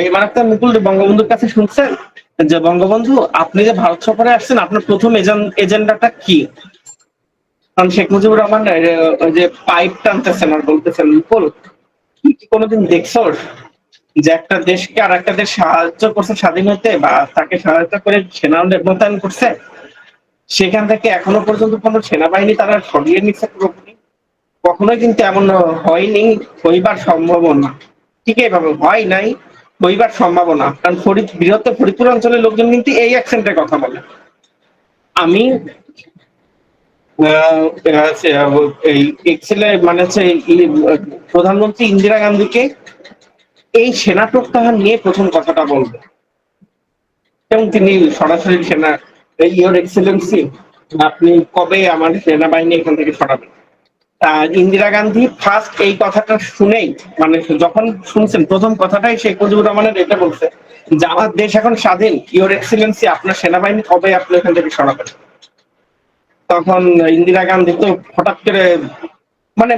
এমআর আখতার মুকুল বঙ্গবন্ধুর কাছে শুনছেন যে বঙ্গবন্ধু, আপনি যে ভারত সফরে আসছেন, আপনার প্রথম এজেন্ডাটা কি? কারণ শেখ মুজিবুর রহমান যে পাইপ টানতেছেন আর বলতেছেন, মুকুল, তুই কি কোনোদিন দেখছস যে একটা দেশকে আর একটা দেশ সাহায্য করছে স্বাধীন হতে, বা তাকে সহায়তা করে সেনা মোতায়েন করছে, সেখান থেকে এখনো পর্যন্ত কোনো সেনাবাহিনী তারা সরিয়ে নিচ্ছে পুরোপুরি? কখনোই কিন্তু এমন হয়নি, হইবার সম্ভাবনা, ঠিক এইভাবে হয় নাই, হইবার সম্ভাবনা। কারণ বৃহত্তর ফরিদপুর অঞ্চলের লোকজন কিন্তু এই অ্যাকসেন্টে কথা বলে। আমি এই এক্সেলে মানে হচ্ছে প্রধানমন্ত্রী ইন্দিরা গান্ধীকে এই সেনা প্রত্যাহার নিয়ে প্রথম কথাটা বলবো, এবং তিনি সরাসরি সেনা, ইওর এক্সেলেন্সি, আপনি কবে আমার সেনাবাহিনী এখান থেকে সরাবেন? ইন্দিরা গান্ধী ফার্স্ট এই কথাটা শুনেই, মানে যখন শুনছেন প্রথম কথাটাই শেখ মুজিবুর রহমানের এটা বলছে যে আমার দেশ এখন স্বাধীন, ইওর এক্সেলেন্সি, আপনার সেনাবাহিনী কবে আপনি এখান থেকে সরাবেন? তখন ইন্দিরা গান্ধী তো হঠাৎ করে, মানে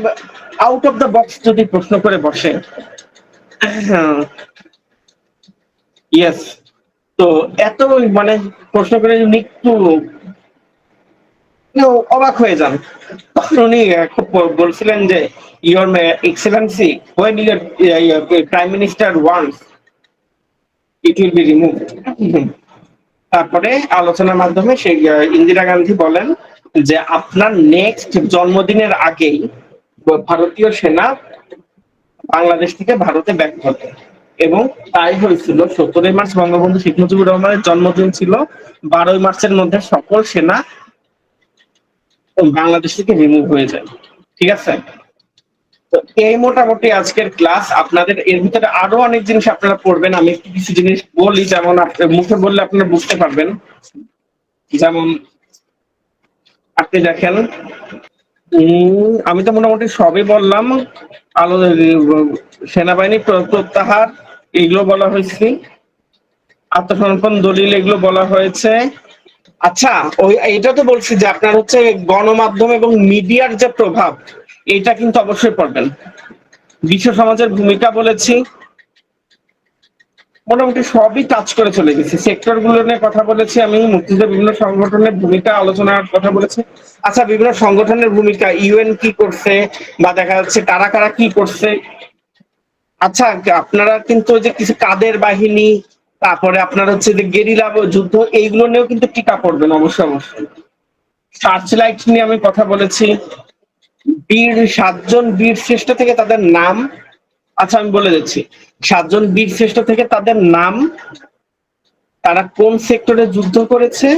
আউট অফ দ্য বক্স যদি প্রশ্ন করে বসে, ইয়েস, তো এত মানে প্রশ্ন করে উনি একটু অবাক হয়ে যান। তখন উনি খুব বলছিলেন যে your Excellency when your prime minister wants it will be remove. তারপরে আলোচনার মাধ্যমে সেই ইন্দিরা গান্ধী বলেন যে আপনার নেক্সট জন্মদিনের আগেই ভারতীয় সেনা বাংলাদেশ থেকে ভারতে ব্যাক করবে। এবং তাই হয়েছিল। 17 মার্চ বঙ্গবন্ধু শেখ মুজিবুর রহমানের জন্মদিন ছিল। 12 মার্চের মধ্যে সকল সেনা বাংলাদেশ থেকে রিমুভ হয়ে যায়। ঠিক আছে, তো এই মোটামুটি আজকের ক্লাস। আপনাদের এর ভিতরে আরো অনেক জিনিস আপনারা পড়বেন। আমি একটু কিছু জিনিস বলি, যেমন মুখে বললে আপনারা বুঝতে পারবেন। যেমন আপনি দেখেন, আমি তো মোটামুটি সবই বললাম। আলো সেনাবাহিনী প্রত্যাহার এগুলো বলা হয়েছে, আত্মসমর্পণ দলিল এগুলো বলা হয়েছে। আচ্ছা, ওই এটা তো বলছি যে আপনার হচ্ছে গণমাধ্যম এবং মিডিয়ার যে প্রভাব, এটা কিন্তু অবশ্যই পড়বেন। বিশ্ব সমাজের ভূমিকা বলেছি, মোটামুটি সবই টাচ করে চলে গেছি। সেক্টর গুলো নিয়ে কথা বলেছি আমি, মুক্তিযুদ্ধের বিভিন্ন সংগঠনের ভূমিকা আলোচনার কথা বলেছি। আচ্ছা, বিভিন্ন সংগঠনের ভূমিকা, ইউএন কি করছে বা দেখা যাচ্ছে কারা কারা কি করছে। আচ্ছা, আপনারা কিন্তু ওই যে কিছু কাদের বাহিনী, তারপরে আপনার হচ্ছে যে গেরিলা যুদ্ধ, এইগুলো নিয়েও কিন্তু টিকা পড়বেন অবশ্যই অবশ্যই। সার্চ লাইট নিয়ে আমি কথা বলেছি। 7জন বীর শ্রেষ্ঠ থেকে তাদের নাম, আচ্ছা আমি বলে দিচ্ছি, 7জন বীর শ্রেষ্ঠ থেকে তাদের নাম, তারা কোন সেক্টরে যুদ্ধ করেছে,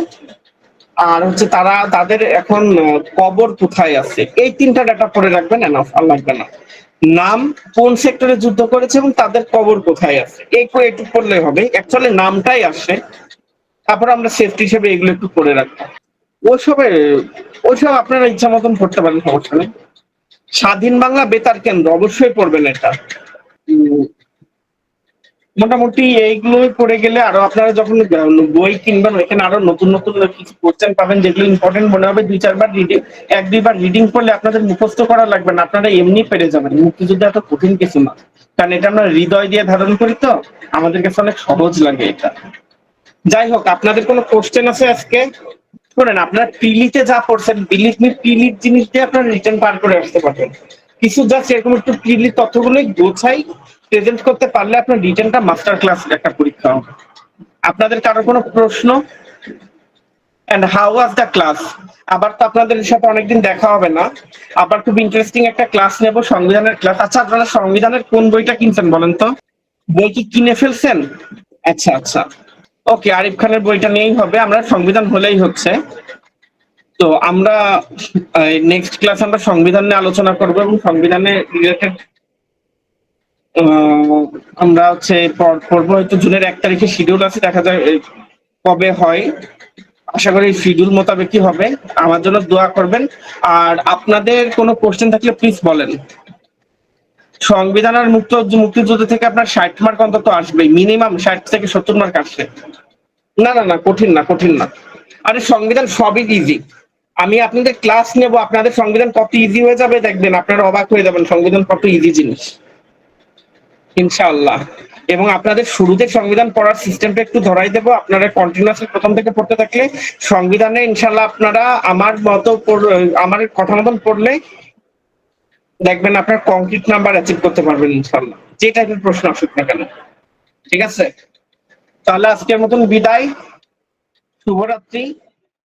আর হচ্ছে তারা তাদের এখন কবর কোথায় আছে। এই 3টা ডাটা পড়ে রাখবেন, এনাফ, আর লাগবে না। নাম, কোন সেক্টরে যুদ্ধ করেছে এবং তাদের কবর কোথায় আছে, একটু পড়লে হবে। অ্যাকচুয়ালি নামটাই আসে, তারপর আমরা সেফটি হিসেবে এগুলো একটু পড়ে রাখবো। ওইসবে ওইসব আপনারা ইচ্ছা মতন পড়তে পারেন, সমস্যা নেই। স্বাধীন বাংলা বেতার কেন্দ্র অবশ্যই পড়বেন এটা। মোটামুটি এইগুলোই পড়ে গেলে আরো আপনারা যখন বই কিনবেন, ওইখানে আরো নতুন নতুন কিছু কোশ্চেন পাবেন, যেগুলো ইম্পর্টেন্ট মনে হবে। 2-4 বার রিডিং, 1-2 বার রিডিং করলে আপনাদের মুখস্থ করা লাগবে না, আপনারা এমনি পেরে যাবেন। মুক্তিযুদ্ধ এত কঠিন কিছু না, কারণ এটা আমরা হৃদয় দিয়ে ধারণ করি, তো আমাদের কাছে অনেক সহজ লাগে এটা। যাই হোক, আপনাদের কোনো কোশ্চেন আছে আজকে? শোনেন, আপনারা পিলিতে যা পড়ছেন, বিলিভ মি, পিলির জিনিস দিয়ে আপনারা রিটার্ন পার করে আসতে পারবেন। কিছু জাস্ট এরকম একটু পিলির তথ্যগুলোই গোছাই প্রেজেন্ট করতে পারলে আপনার রিটার্নটা মাস্টার ক্লাস একটা পরীক্ষা হবে। আপনাদের কারো কোনো প্রশ্ন? And how was the class? আবার তো আপনাদের সাথে অনেকদিন দেখা হবে না, আবার খুব ইন্টারেস্টিং একটা ক্লাস নেব, সংবিধানের ক্লাস। আচ্ছা, আপনারা সংবিধানের কোন বইটা কিনছেন বলেন তো? বই কি কিনে ফেলছেন? আচ্ছা আচ্ছা, ওকে, আরিফ খানের বইটা নিয়েই হবে। আমরা সংবিধান হলেই হচ্ছে। তো আমরা নেক্সট ক্লাস আমরা সংবিধান নিয়ে আলোচনা করবো, এবং সংবিধানে রিলেটেড আমরা হচ্ছে পড়বো। হয়তো জুনের 1 তারিখে শিডিউল আছে, দেখা যায় কবে হয়। আশা করি শিডিউল মোতাবেকই হবে। আমার জন্য দোয়া করবেন। আর আপনাদের কোনো কোশ্চেন থাকলে প্লিজ বলেন। সংবিধান আর মুক্তিযুদ্ধ থেকে আপনার 60 মার্ক অন্তত আসবে, মিনিমাম 60 থেকে 70 মার্ক আসবে। না না না, কঠিন না, কঠিন না। আরে সংবিধান সবই ইজি। আমি আপনাদের ক্লাস নেব, আপনাদের সংবিধান কত ইজি হয়ে যাবে দেখবেন, আপনারা অবাক হয়ে যাবেন সংবিধান কত ইজি জিনিস, ইনশাআল্লাহ। এবং আপনাদের শুরুতে সংবিধান পড়ার সিস্টেমটা একটু ধরাই দেবো। আপনারা কন্টিনিউয়াসলি প্রথম থেকে পড়তে থাকলে সংবিধানে ইনশাআল্লাহ আপনারা আমার মতো আমার কথা মতন পড়লে দেখবেন আপনার কংক্রিট নাম্বার অ্যাচিভ করতে পারবেন ইনশাআল্লাহ, যে টাইপের প্রশ্ন আসুক না কেন। ঠিক আছে, তাহলে আজকের মতন বিদায়, শুভরাত্রি।